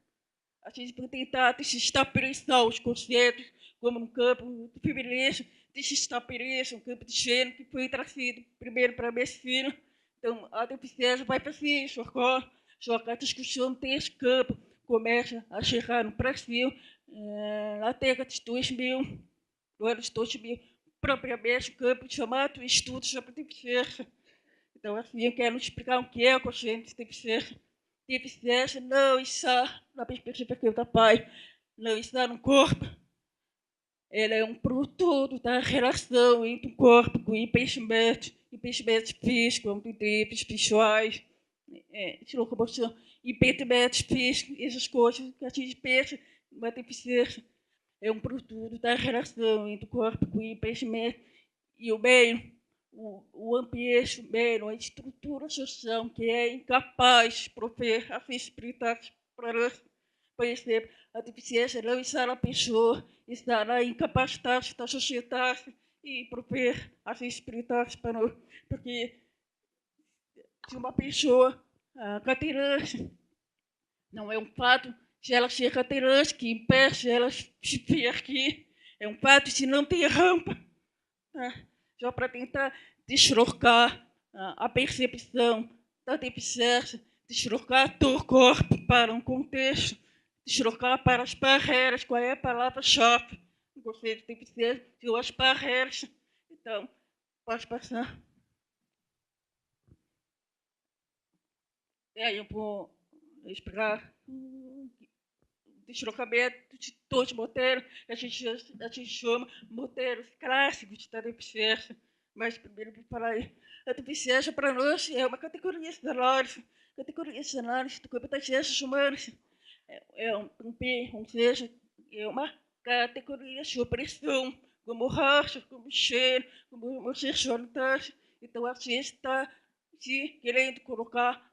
Speaker 5: A gente vai tentar desestabilizar os conceitos, como no campo do feminismo, desestabilizar um campo de gênero que foi trazido primeiro para a medicina. Então, a deficiência vai para si, só que a discussão desse campo começa a chegar no Brasil na década de 2000, no ano de 2000, propriamente o campo chamado Estudo sobre Deficiência. Então, assim, eu quero explicar o que é o conceito de deficiência. Deficiência não está na perspectiva que eu da pai, não está no corpo. Ela é um produto da relação entre o corpo com impedimentos físicos, auditivos, visuais, de locomoção, impedimentos físicos, essas coisas que a gente pensa, uma deficiência é um produto da relação entre o corpo com impedimento e o meio. O ambiente, o meio, a estrutura social que é incapaz de prover a visibilidade para exemplo, a deficiência não está na pessoa, está na incapacidade da sociedade e prover a visibilidade para nós. Porque se uma pessoa cadeirante, não é um fato se ela chega a ter que em pé, se ela estiver aqui, é um fato se não tem rampa. Tá? Só para tentar deslocar a percepção da deficiência, deslocar do corpo para um contexto, deslocar para as barreiras. Qual é a palavra-chave? O conceito de deficiência são as barreiras. Então, pode passar. Eu vou explicar o deslocamento de todos os moteiros. A gente chama moteiros clássicos da deficiência. Mas primeiro vou falar aí. A deficiência para nós é uma categoria de cenários do corpo das ciências humanas. Seja, é uma categoria de opressão, como raça, como cheiro, como homossexualidade. Então a ciência está se querendo colocar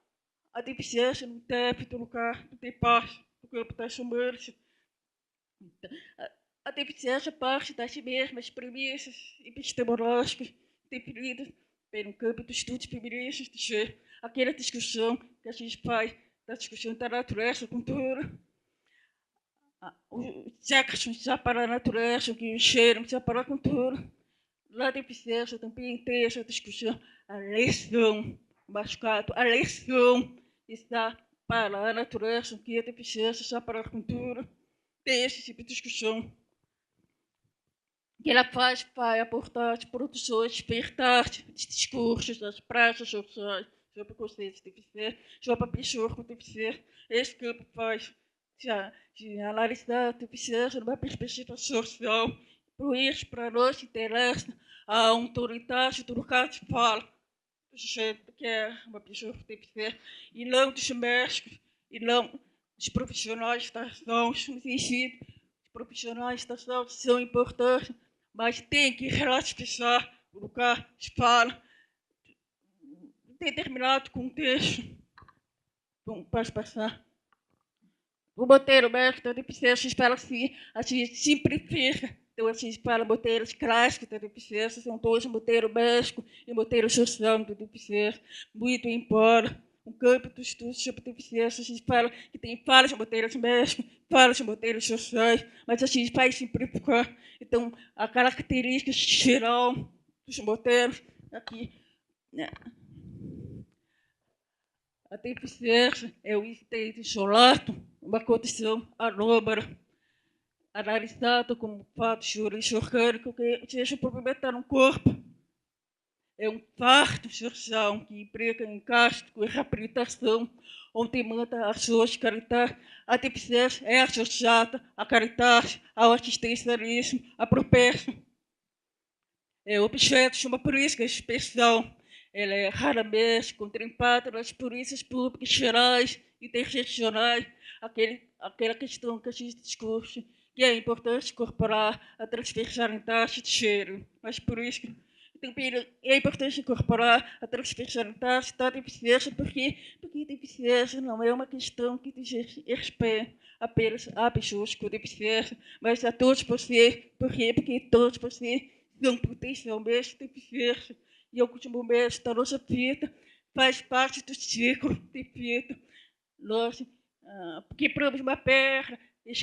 Speaker 5: a deficiência no débito lugar do debate do corpo das humanas. A deficiência parte das mesmas premissas epistemológicas definidas pelo campo dos estudos feministas, de ser aquela discussão que a gente faz da discussão da natureza, da cultura. O sexo já para a natureza, o cheiro já para a cultura. Na deficiência também tem essa discussão, a lesão, o machucado, a lesão está para a natureza, que a deficiência está para a cultura. Tem esse tipo de discussão. Que ela faz para aportar de produções, despertar de discursos das praças sociais, sobre conceitos de deficiência, sobre a pessoa com deficiência. Esse campo faz de analisar a deficiência numa perspectiva social. Por isso, para nós interessa a autoridade do lugar de fala, do sujeito que é uma pessoa com deficiência, e não dos médicos, e não dos profissionais da ação, no sentido, os profissionais da ação são importantes, mas tem que relativizar o lugar de fala em determinado contexto. Bom, pode passar. O moteiro médico da deficiência espera assim, a gente simplifica. Então, a gente fala moteiros clássicos da deficiência, são todos moteiro médico e moteiro social da deficiência, muito embora o campo dos estudos sobre deficiência, a gente fala que tem vários moteiros médicos, vários moteiros sociais, mas a gente vai simplificar. Então, a característica geral dos moteiros aqui, né? A deficiência é o estado isolado, uma condição anômala, analisada como fato jurídico orgânico que seja movimentar no corpo. É um fardo social que implica em gasto e reabilitação, onde manda ações de caridade. A deficiência é associada à caridade, ao assistencialismo, à propécia. É objeto de uma política especial. Ela é raramente contemplada nas polícias públicas gerais, intersecionais, aquela questão que a gente discute, que é importante incorporar a transversalidade de gênero. Mas por isso também é importante incorporar a transversalidade da deficiência, porque deficiência não é uma questão que diz respeito apenas a pessoas com deficiência, mas a todos vocês. Por quê? Porque todos vocês são potencialmente deficientes. E o último mês da nossa vida faz parte do ciclo de vida. Nós quebramos uma perna,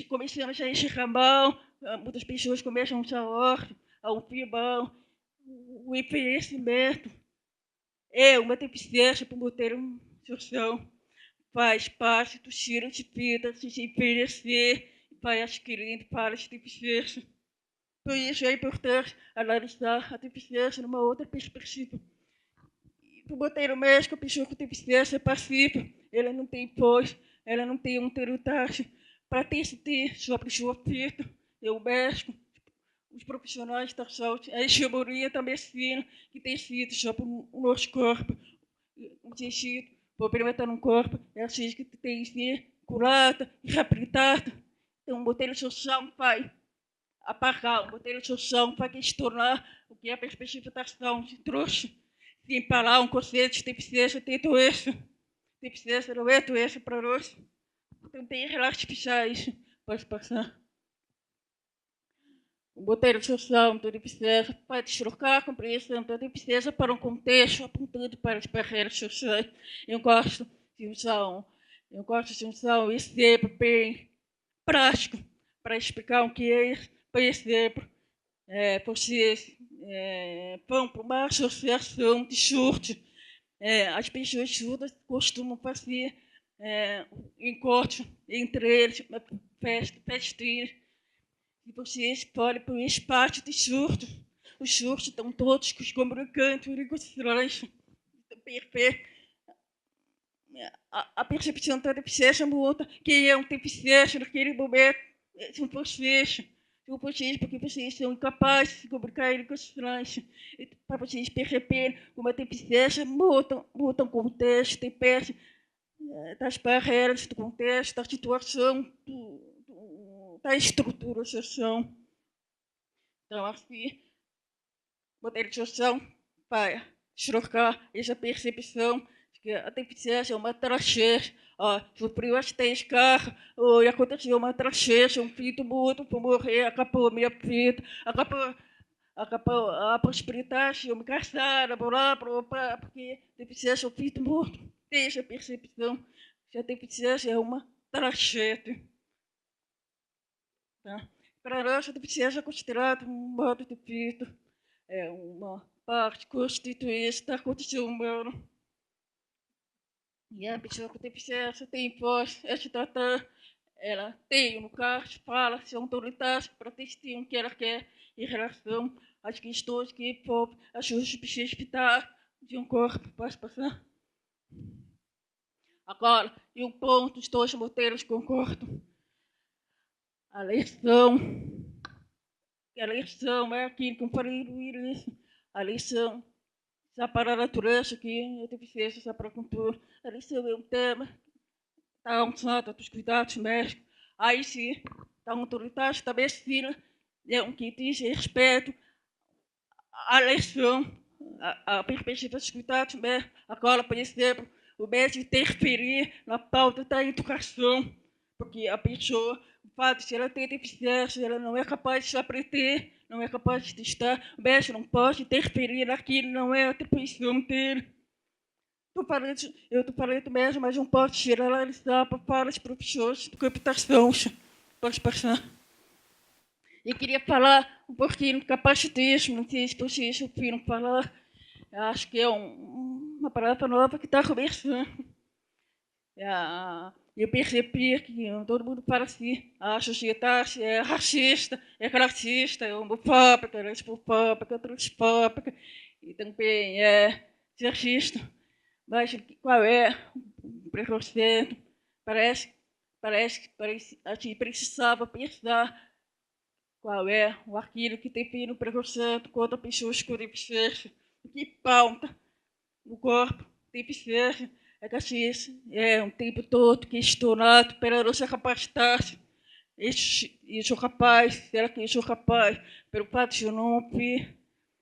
Speaker 5: começamos a enxergar a mão, muitas pessoas começam a usar órgão, a ouvir mão. O envelhecimento é uma deficiência para o moteiro social. Faz parte do estilo de vida, de envelhecer, vai adquirindo várias deficiências. Por isso é importante analisar a deficiência numa outra perspectiva. Para o moteiro médico, a pessoa com deficiência é passiva, ela não tem voz, ela não tem autoridade para decidir sobre sua vida. É o médico, os profissionais da saúde, a hegemonia da medicina que decide sobre o nosso corpo. O sentido, o problema está no corpo, é a gente que tem que ser curada e reabilitada. Então, o modelo social vai apagar, o modelo social vai questionar o que é a perspectiva da saúde. Trouxe, sem falar um conceito de deficiência, tem doença. Deficiência não é doença para nós. Então, tem que relativizar isso. Pode passar. O modelo social da deficiência vai deslocar a compreensão da deficiência para um contexto apontando para as barreiras sociais. Eu gosto de usar um exemplo bem prático para explicar o que é isso. Por exemplo, vocês vão para uma associação de surto. As pessoas surdas costumam fazer encontro entre eles, uma festinha. E vocês podem para o espaço de surto. Os surtos estão todos com os comunicantes, negociantes. Perfeito. A percepção da deficiência muda, que é um deficiente naquele momento, são vocês. São vocês, porque vocês são incapazes de se comunicar com os estranhos. Para vocês perceberem como a deficiência muda o contexto, depende das barreiras do contexto, da situação, da estrutura social. Então, assim, modernização vai trocar essa percepção de que a deficiência é uma tragédia. Supriu as 3 carros, e aconteceu uma tragédia, um filho morto, vou morrer, acabou a minha vida, acabou a prosperidade, eu me casar, porque deficiência é um filho morto. Tem essa percepção que a deficiência é uma tragédia. Tá? Para nós, a deficiência é considerada um modo de vida, é uma parte constituinte da condição humana. E a pessoa com deficiência tem voz, é cidadã, ela tem, no caso, fala, se autoridade para decidir o que ela quer em relação às questões que envolvem a sua subjetividade de um corpo. Posso passar? Agora, em um ponto, os 2 modelos concordam. A eleição é aquilo que eu falei no início. A eleição está para a natureza, que a deficiência está para a cultura. A eleição é um tema, está alçada dos cuidados médicos. Aí sim, a autoridade também é um que diz respeito à eleição, à perspectiva dos cuidados médicos. Agora, por exemplo, o médico interferir na pauta da educação, porque a pessoa, o fato de se ela ter deficiência, ela não é capaz de se aprender, não é capaz de estar, o médico não pode interferir naquilo, não é a atribuição dele. Eu estou falando mesmo, mas não posso generalizar para os professores de computação. Pode passar. Eu queria falar um pouquinho do capacitismo, não sei se vocês ouviram falar. Acho que é uma palavra nova que está começando. Eu percebi que todo mundo fala assim, a sociedade é racista, é classista, é homofóbica, é lesbofóbica, é transfóbica, e também é sexista. Mas qual é o preconceito? Parece que a gente precisava pensar qual é aquilo que define o preconceito contra pessoas com deficiência, o que pauta o corpo deficiência. É que assim, é um tempo todo questionado pela nossa capacidade. Eu sou capaz, será que eu sou capaz? Pelo fato de eu não ouvir.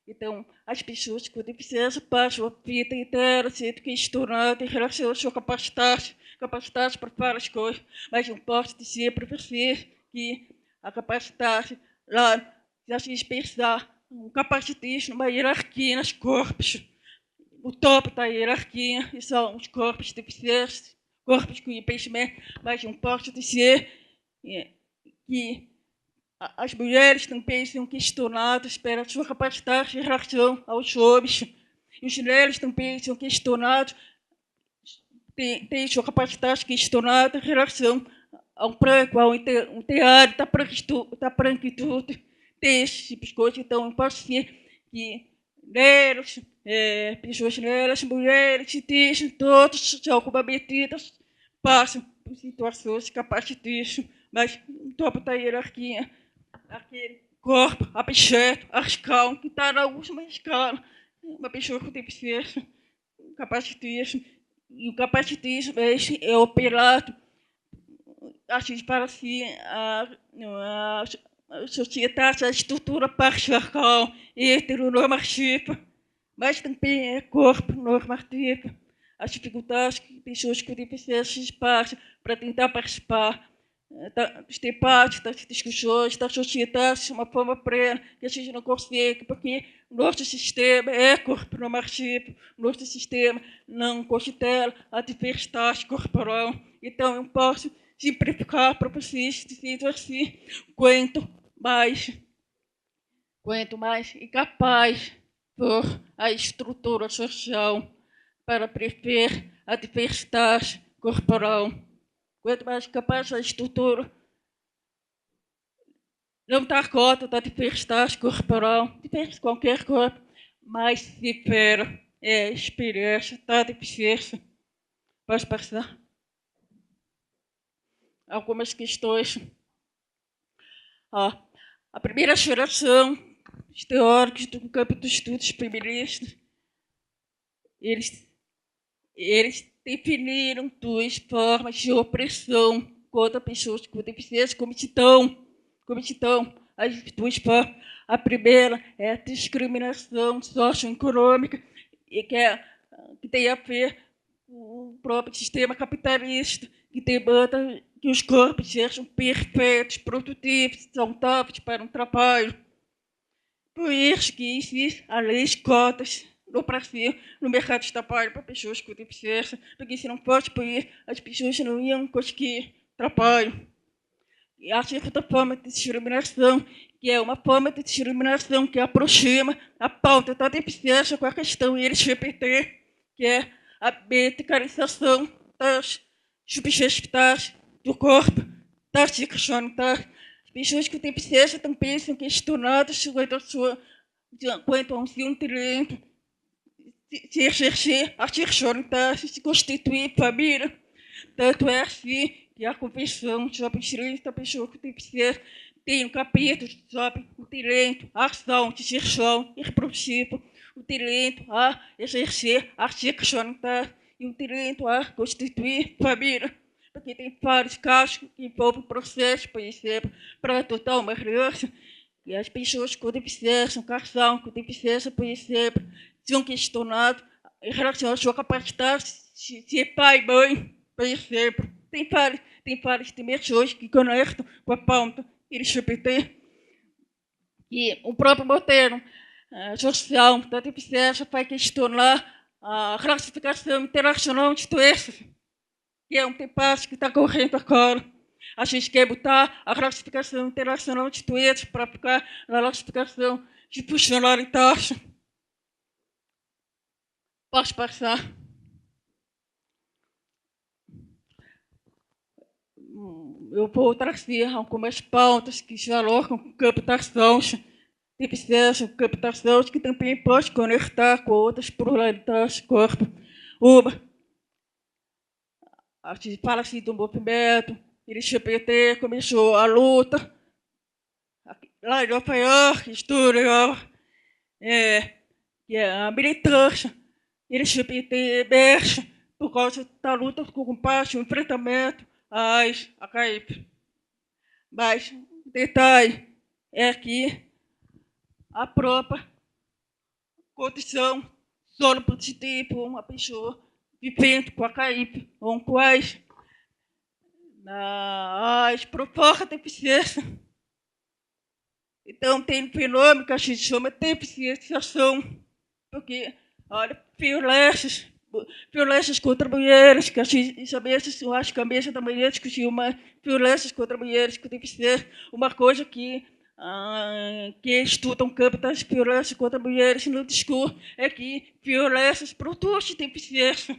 Speaker 5: Então, as pessoas com deficiência passam a vida inteira sendo questionadas em relação à sua capacidade para várias coisas. Mas eu posso dizer para você que a capacidade, lá, se a gente pensar, um capacitismo, uma hierarquia nos corpos. O topo da hierarquia são os corpos deficientes, corpos com impedimento, mas não posso dizer que as mulheres também são questionadas pela sua capacidade em relação aos homens. E os mulheres também são questionados, têm sua capacidade questionada em relação ao branco, ao ideário da branquitude, tem esse tipo de coisa. Então, eu posso dizer que negros, pessoas negras, mulheres, indígenas, todos, de alguma medida, passam por situações de capacitismo, mas no topo da hierarquia, aquele corpo abjeto, arcaico, que está na última escala, uma pessoa com deficiência, capacitismo, e o capacitismo é operado assim, para si, a sociedade, a estrutura patriarcal e heteronormativa, mas também é corpo normativo, as dificuldades que pessoas com deficiências passam para tentar participar dos debates, das discussões, da sociedade de uma forma plena, que a gente não consegue, porque o nosso sistema é corpo normativo, o nosso sistema não considera a diversidade corporal. Então, eu posso simplificar para vocês, dizendo assim, quanto mais incapaz for a estrutura social para prever a diversidade corporal, quanto mais capaz a estrutura não dar conta da diversidade corporal, de qualquer corpo, mais severa é a experiência da deficiência. Posso passar? Algumas questões. A primeira geração dos teóricos do campo dos estudos feministas, eles definiram duas formas de opressão contra pessoas com deficiência, como estão as duas formas. A primeira é a discriminação socioeconômica, que tem a ver com o próprio sistema capitalista, que demanda que os corpos sejam perfeitos, produtivos, saudáveis para um trabalho. Por isso que existe a lei de cotas no Brasil, no mercado de trabalho para pessoas com deficiência, porque se não fosse por isso, as pessoas não iam conseguir trabalho. E a segunda forma de discriminação, que é uma forma de discriminação que aproxima a pauta da deficiência com a questão LGBT, que é a medicalização das subjetividades do corpo, da sexualidade. As pessoas com deficiência também são questionadas quanto ao seu direito de exercer a sexualidade, se constituir família. Tanto é assim que a Convenção sobre os Direitos da Pessoa com Deficiência tem um capítulo sobre o direito à saúde sexual e reprodutiva, o direito a exercer a sexualidade e o direito a constituir família. Porque tem vários casos que envolvem processo, por exemplo, para adotar uma criança, e as pessoas com deficiência, um casal com deficiência, por exemplo, são questionados em relação à sua capacidade de ser pai e mãe, por exemplo. Tem várias dimensões que conectam com a pauta LGBT. E o próprio modelo social da deficiência vai questionar a classificação internacional de doenças, que é um debate que está correndo agora. A gente quer botar a classificação internacional de doenças para ficar na classificação de funcionalidade. Posso passar? Eu vou trazer algumas pautas que dialogam com captação, deficiência, captação, que também pode conectar com outras pluralidades do corpo. Uma, a gente fala assim do movimento LGBT, começou a luta lá em Nova York, historial, que é a militância LGBT emerge por causa da luta com o combate, o enfrentamento a HIV. Mas o detalhe é que a própria condição solo positivo, uma pessoa vivendo com HIV ou com AIDS, provoca deficiência. Então, tem um fenômeno que a gente chama de deficientização, porque, olha, violências contra mulheres, que a gente, eu acho que a mesa da manhã discutiu violências contra mulheres com deficiência, uma coisa que estudam o campo das violências contra mulheres no discurso é que violências produzem deficiência.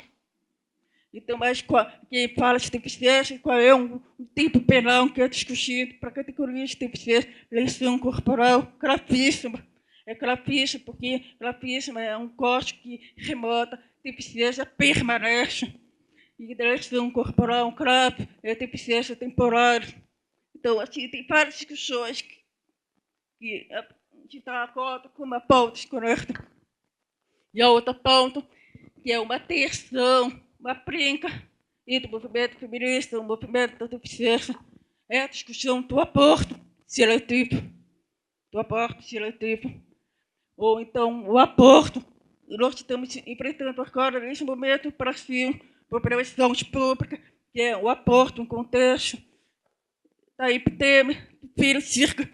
Speaker 5: Então, mas quem fala de deficiência, qual é um tipo penal que é discutido para categorias de deficiência? Lesão corporal gravíssima. É gravíssima, porque gravíssima é um corte que remota deficiência permanente. E lesão corporal grave é deficiência temporária. Então, assim, tem várias discussões que a gente está acordo com uma pauta correta. E a outra pauta, que é uma tensão, uma brinca entre o movimento feminista e o movimento da deficiência, é a discussão do aborto seletivo. Ou então o aborto. Nós estamos enfrentando agora, nesse momento, para Brasil, por prevenção pública, que é o aborto no contexto da epidemia do vírus Zika,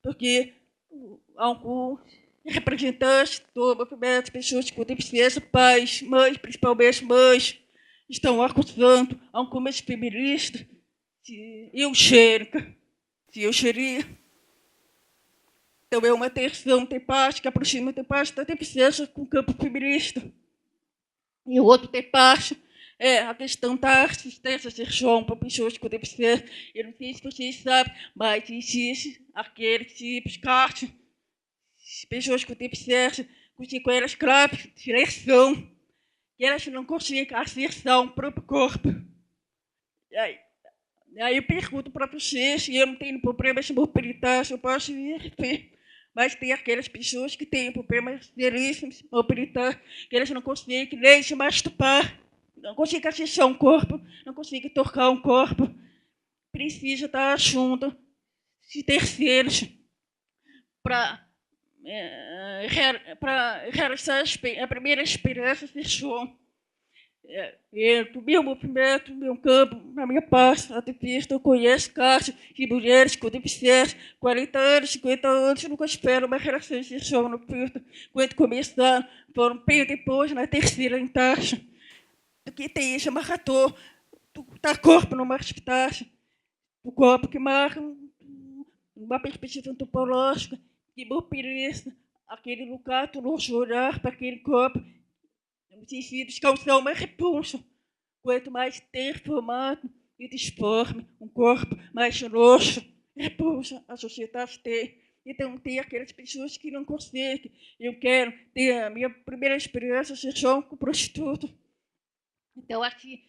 Speaker 5: porque alguns representantes do movimento, pessoas com deficiência, pais, mães, principalmente mães, estão acusando algumas feministas se eu cheiro, se eu cheiria. Então é uma tensão, tem parte que aproxima, tem parte da deficiência com o campo feminista. E o outro tem parte é a questão da assistência sexual para pessoas com deficiência. Eu não sei se vocês sabem, mas existe aquele tipo de carte, pessoas com deficiência, com sequelas graves, de ereção, que elas não conseguem acessar o próprio corpo. E aí eu pergunto para vocês, se eu não tenho problemas de mobilidade, eu posso ir ver. Mas tem aquelas pessoas que têm problemas seríssimos de mobilidade, que elas não conseguem nem se masturbar, não conseguem acessar um corpo, não conseguem tocar um corpo. Precisa da ajuda de terceiros para realizar a primeira experiência sexual. Do meu movimento, do meu campo, na minha parte ativista, eu conheço casos de mulheres com deficiência, 40 anos, 50 anos, nunca esperam uma relação sexual no peito. Quando começaram, foram bem depois, na terceira taxa. Porque tem isso, marcator, tá corpo numa taxa, o corpo que marca uma perspectiva antropológica, que mobiliza aquele lugar, tu não olhar para aquele corpo, no sentido de causar uma repulsa. Quanto mais deformado e disforme um corpo, mais roxo, repulsa a sociedade tem. Então, tem aquelas pessoas que não conseguem. Eu quero ter a minha primeira experiência sexual com prostituta. Então, aqui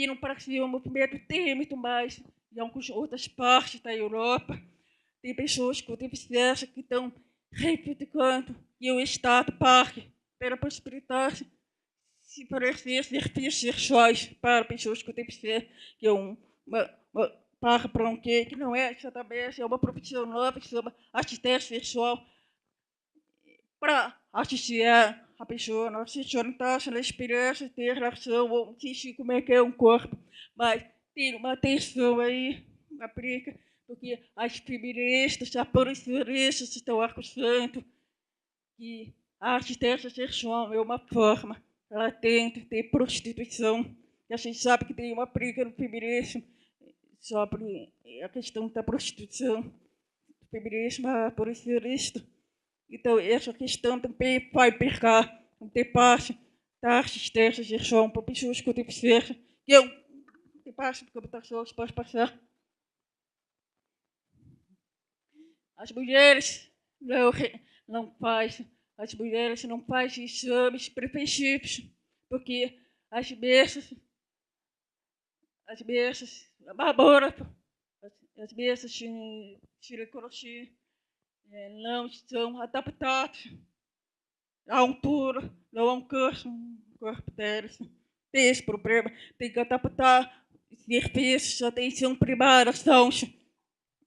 Speaker 5: no Brasil, o movimento tem muito mais. Em algumas outras partes da Europa, tem pessoas com deficiência que estão reivindicando que o Estado pague pela possibilidade de oferecer serviços sexuais para pessoas com deficiência, que é uma paga para um que não é exatamente, é uma profissão nova que se chama assistência sexual, para assistir a pessoa, não assistir na experiência, ter relação, ou assistir como é que é um corpo, mas tem uma tensão aí, uma briga, porque as feministas, as progressistas estão acusando que a assistência sexual é uma forma latente de prostituição. E a gente sabe que tem uma briga no feminismo sobre a questão da prostituição, do feminismo progressista. Então, essa questão também vai pegar um debate da assistência sexual para pessoas com deficiência. E eu, debate de computação, pode passar. As mulheres não fazem exames preventivos, porque as mesas de ginecologia não estão adaptadas à altura, não ao corpo delas. Tem esse problema, tem que adaptar os serviços de atenção primária,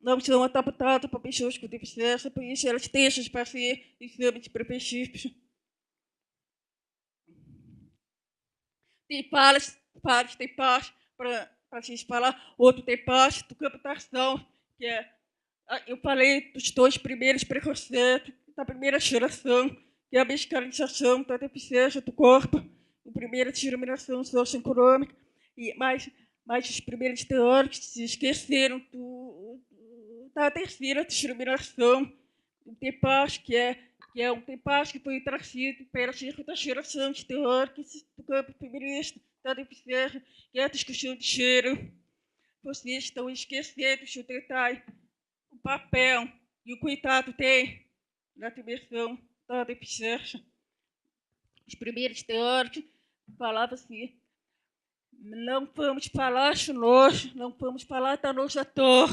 Speaker 5: não são adaptados para pessoas com deficiência, por isso elas deixam de fazer exames preventivos. Tem partes para gente falar, outro tem parte do campo da ação, que é, eu falei dos dois primeiros preconceitos, da primeira geração, que é a medicalização da deficiência do corpo, a primeira discriminação socioeconômica, mas os primeiros teóricos se esqueceram da terceira discriminação, o TEPAS, que é um TEPAS que foi trazido pela segunda geração de teóricos do campo feminista, da deficiência, que é a discussão de gênero. Vocês estão esquecendo de detalhe o papel e o cuidado tem na dimensão da deficiência. Os primeiros teóricos falavam assim: não vamos falar de nós, não vamos falar da nossa dor,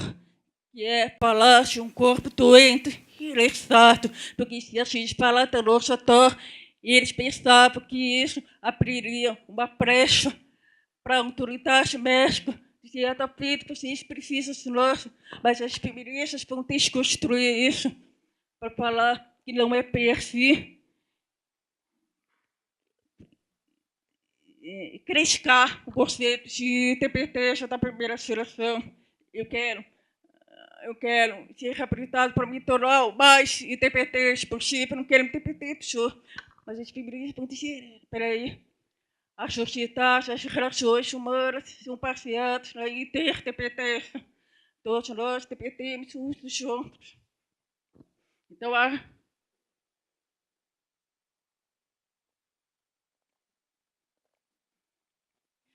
Speaker 5: que é falar de um corpo doente e lesado, porque se a gente falar da nossa dor, eles pensavam que isso abriria uma brecha para a autoridade médica, que é da vida, vocês precisam de nós, mas as feministas vão desconstruir isso para falar que não é bem assim. Criticar o conceito de TPT da primeira geração. Eu quero ser reabilitado para me tornar o mais independente possível. Não quero me TPT, pessoa. Mas as feministas vão dizer: espera aí, a sociedade, as relações humanas são baseadas na interdependência. Todos nós dependemos uns dos outros. Então,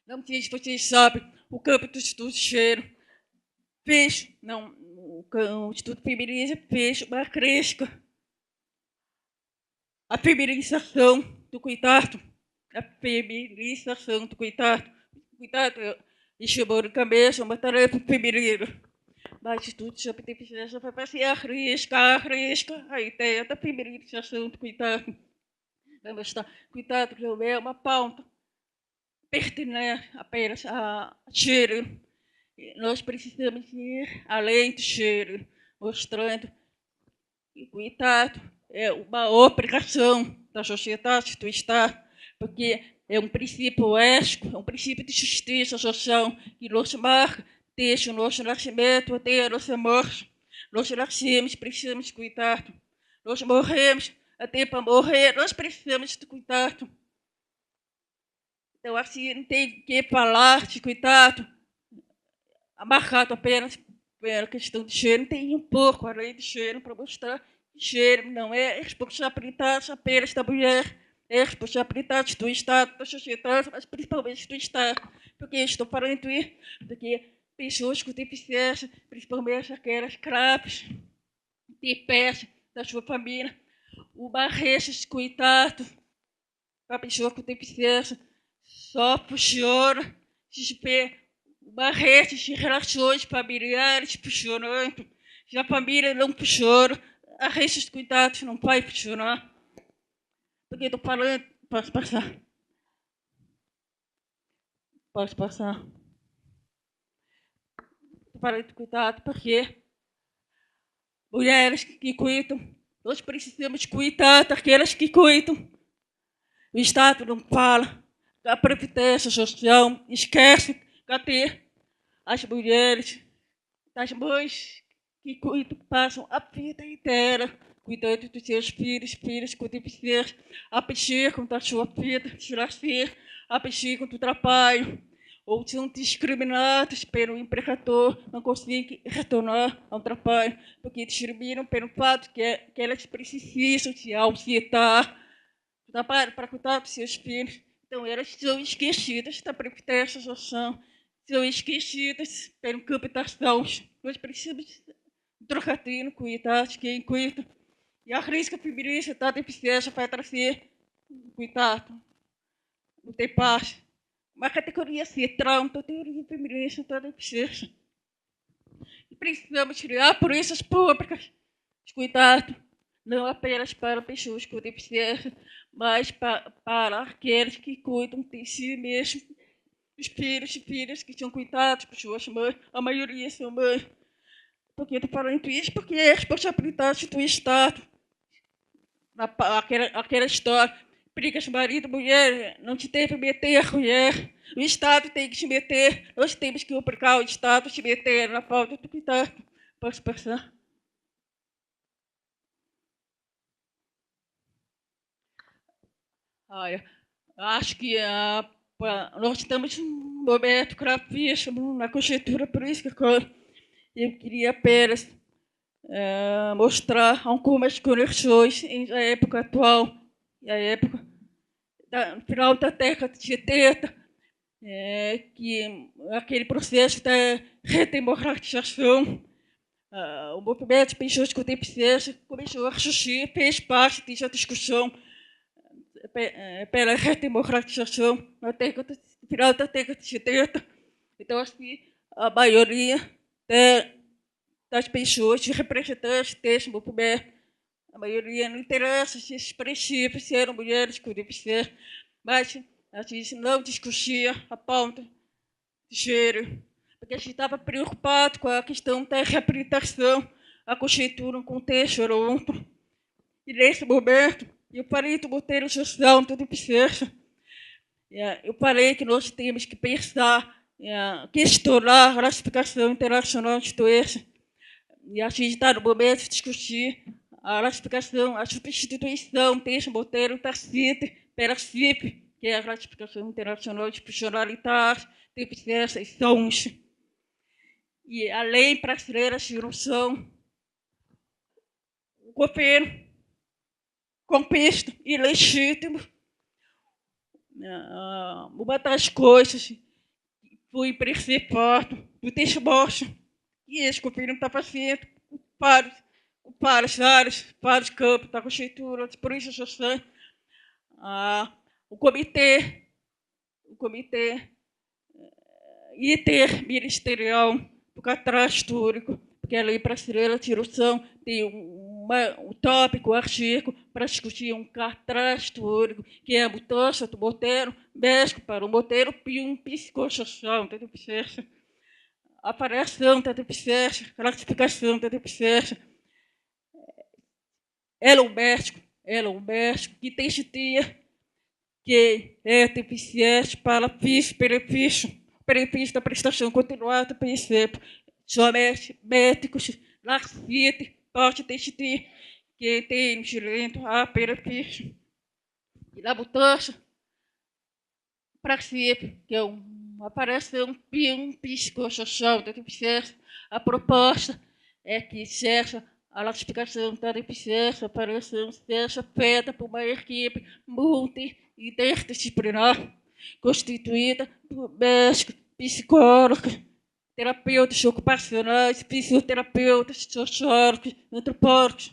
Speaker 5: não sei se vocês sabem, o campo do estudo cheiro fez, não, o estudo feminista fez uma crítica à feminização do cuidado. A feminização do cuidado. O cuidado, historicamente, é uma tarefa feminina. Mas o estudo sobre deficiência vai fazer arrisca a ideia da feminização do cuidado. Vai mostrar cuidado não é uma pauta pertinente apenas a gênero. Nós precisamos ir além do gênero, mostrando que cuidado é uma obrigação da sociedade, do Estado, porque é um princípio ético, é um princípio de justiça social que nos marca desde o nosso nascimento até a nossa morte. Nós nascemos, precisamos de cuidado. Nós morremos, até para morrer, nós precisamos de cuidado. Então, assim, não tem que falar de cuidado amarrado apenas pela questão de gênero, tem um pouco além de gênero para mostrar que gênero não é responsabilidade apenas da mulher, é responsabilidade do Estado, da sociedade, mas principalmente do Estado. Por que estou falando isso? Porque pessoas com deficiência, principalmente aquelas graves, de perto da sua família, uma rede de cuidado para a pessoa com deficiência, só chora, desespera, uma rede de relações familiares funcionando. Se a família não funciona, a rede de cuidados não vai funcionar. Porque estou falando, posso passar? Posso passar? Estou falando de cuidado porque mulheres que cuidam, nós precisamos cuidar daquelas que cuidam. O Estado não fala da previdência social, esquece cadê as mulheres, as mães que cuidam, passam a vida inteira cuidando dos seus filhos com deficiência, abdicam da sua vida de lazer, abdicam do trabalho, ou são discriminados pelo empregador, não conseguem retornar ao trabalho, porque discriminam pelo fato que elas precisam se ausentar do trabalho para cuidar dos seus filhos. Então, elas são esquecidas da previdência social, são esquecidas pelo campo das mãos. Nós precisamos trocar cuidar de quem cuida. E a risca feminista da deficiência vai trazer cuidado, não tem paz. Uma categoria central da teoria feminista da deficiência. E precisamos criar polícias públicas de cuidado, não apenas para pessoas com deficiência, mas para aqueles que cuidam de si mesmos, os filhos e filhas que são cuidados por suas mães, a maioria são mães. Por que estou falando isso? Porque é responsabilidade do Estado. Aquela história, brigas marido, mulher, não te deve meter a mulher. O Estado tem que se meter, nós temos que obrigar o Estado a se meter na falta de cuidado. Posso passar? Olha, acho que nós estamos num momento gravíssimo na conjuntura política. Eu queria apenas mostrar algumas conexões entre a época atual e a época no final da década de 70, que aquele processo da redemocratização, o movimento de pessoas com deficiência começou a surgir, fez parte dessa discussão pela redemocratização no final da década de 70. Então, assim, a maioria das pessoas, de representantes desse movimento, a maioria não interessa se esses princípios se eram mulheres com deficiência, mas a gente não discutia a pauta de gênero, porque a gente estava preocupado com a questão da reabilitação, a conjuntura, um contexto era outro. E nesse momento, eu falei do modelo social da deficiência. Eu falei que nós temos que pensar, questionar a classificação internacional de doença. E a gente está no momento de discutir a classificação, a substituição desse modelo da CID pela CIP, que que é a Ratificação Internacional de Funcionalidade de Diversas Sons. E a lei brasileira de instrução, o governo completo e legítimo. Uma das coisas que foi principal do desmoço que esse governo está fazendo para as áreas, para os campos da Conjuntura, das polícias sociais, o comitê interministerial do cadastro histórico, porque a lei brasileira de instrução tem um tópico, um artigo para discutir um cadastro histórico, que é a mudança do modelo médico para o modelo psicossocial da deficiência, a avaliação da deficiência, classificação da deficiência. Ela é um médico que decidia que é deficiente para benefício da prestação continuada, por exemplo, somente médicos na vida pode decidir que tem direito a benefício. E na mudança, para sempre, que é uma avaliação psicossocial da deficiência, a proposta é que seja a classificação da deficiência para seja feita por uma equipe multidisciplinar, constituída por médicos, psicólogos, terapeutas ocupacionais, fisioterapeutas, sociólogos, antropólogos.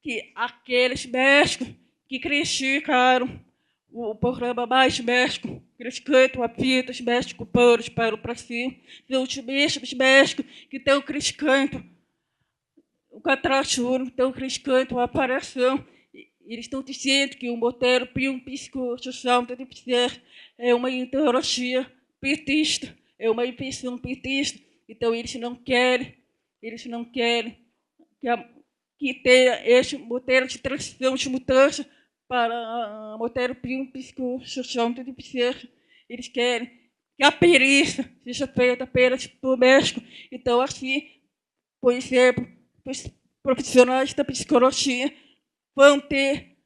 Speaker 5: Que aqueles médicos que criticaram o programa Mais Médico, criticando a vida dos médicos pobres para o Brasil, são os mesmos médicos que estão criticando o cadastro único, estão criticando a aparição. Eles estão dizendo que o modelo psicossocial da deficiência é uma ideologia petista, é uma invenção petista. Então, eles não querem que tenha esse modelo de transição, de mudança para o modelo psicossocial da deficiência. Eles querem que a perícia seja feita apenas por médico. Então, assim, por exemplo, os profissionais da psicologia vão ter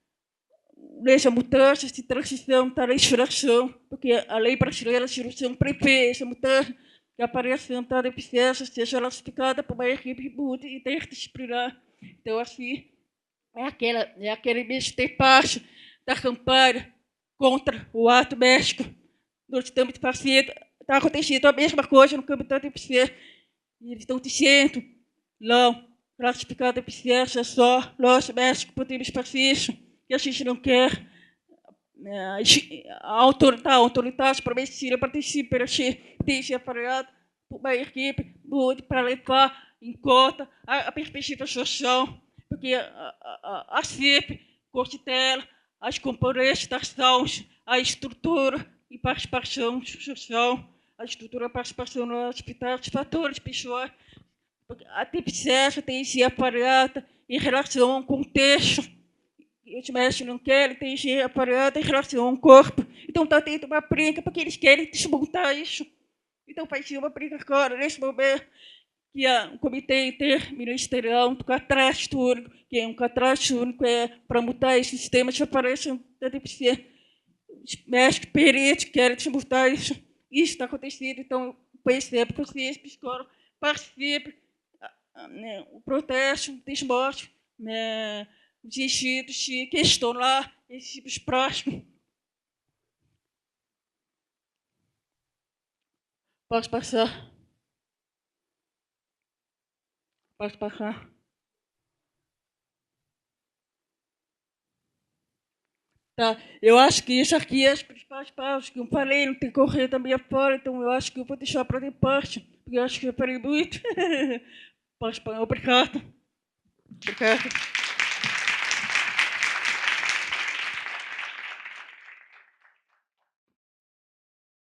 Speaker 5: essa mudança de transição da legislação, porque a lei brasileira de instrução prevê essa mudança, que a aparição da deficiência seja classificada por uma equipe multidisciplinar. Então, assim, é aquele mês de parte da campanha contra o ato médico. Nós estamos fazendo, está acontecendo a mesma coisa no campo da deficiência. E eles estão dizendo, não, classificar a deficiência só nós médicos podemos fazer isso, que a gente não quer a autoridade para a medicina participa, tem se avaliado por uma equipe para levar em conta a perspectiva social, porque a CIP considera as componentes das ações, a estrutura e participação social, a estrutura e participação nos hospitais, fatores pessoais. A deficiência tem que ser avaliada em relação ao contexto. Os médicos não querem, tem que ser avaliada em relação ao corpo. Então, está tendo uma briga, porque eles querem desmontar isso. Então, vai ser uma briga agora, nesse momento, que o Comitê Interministerial do Cadastro Único, que é um cadastro único para mudar esse sistema de avaliação da deficiência. Os médicos peritos querem desmontar isso. Isso está acontecendo, então, por exemplo, vocês, psicólogos, participem. O protesto, o desmonte, os exigidos de questionar esses tipos próximos. Posso passar? Posso passar? Tá. Eu acho que isso aqui é as principais pausas que eu falei, não tem correr da minha fora, então eu acho que eu vou deixar para depois, porque eu acho que eu falei muito. Posso falar? Obrigado. Obrigado.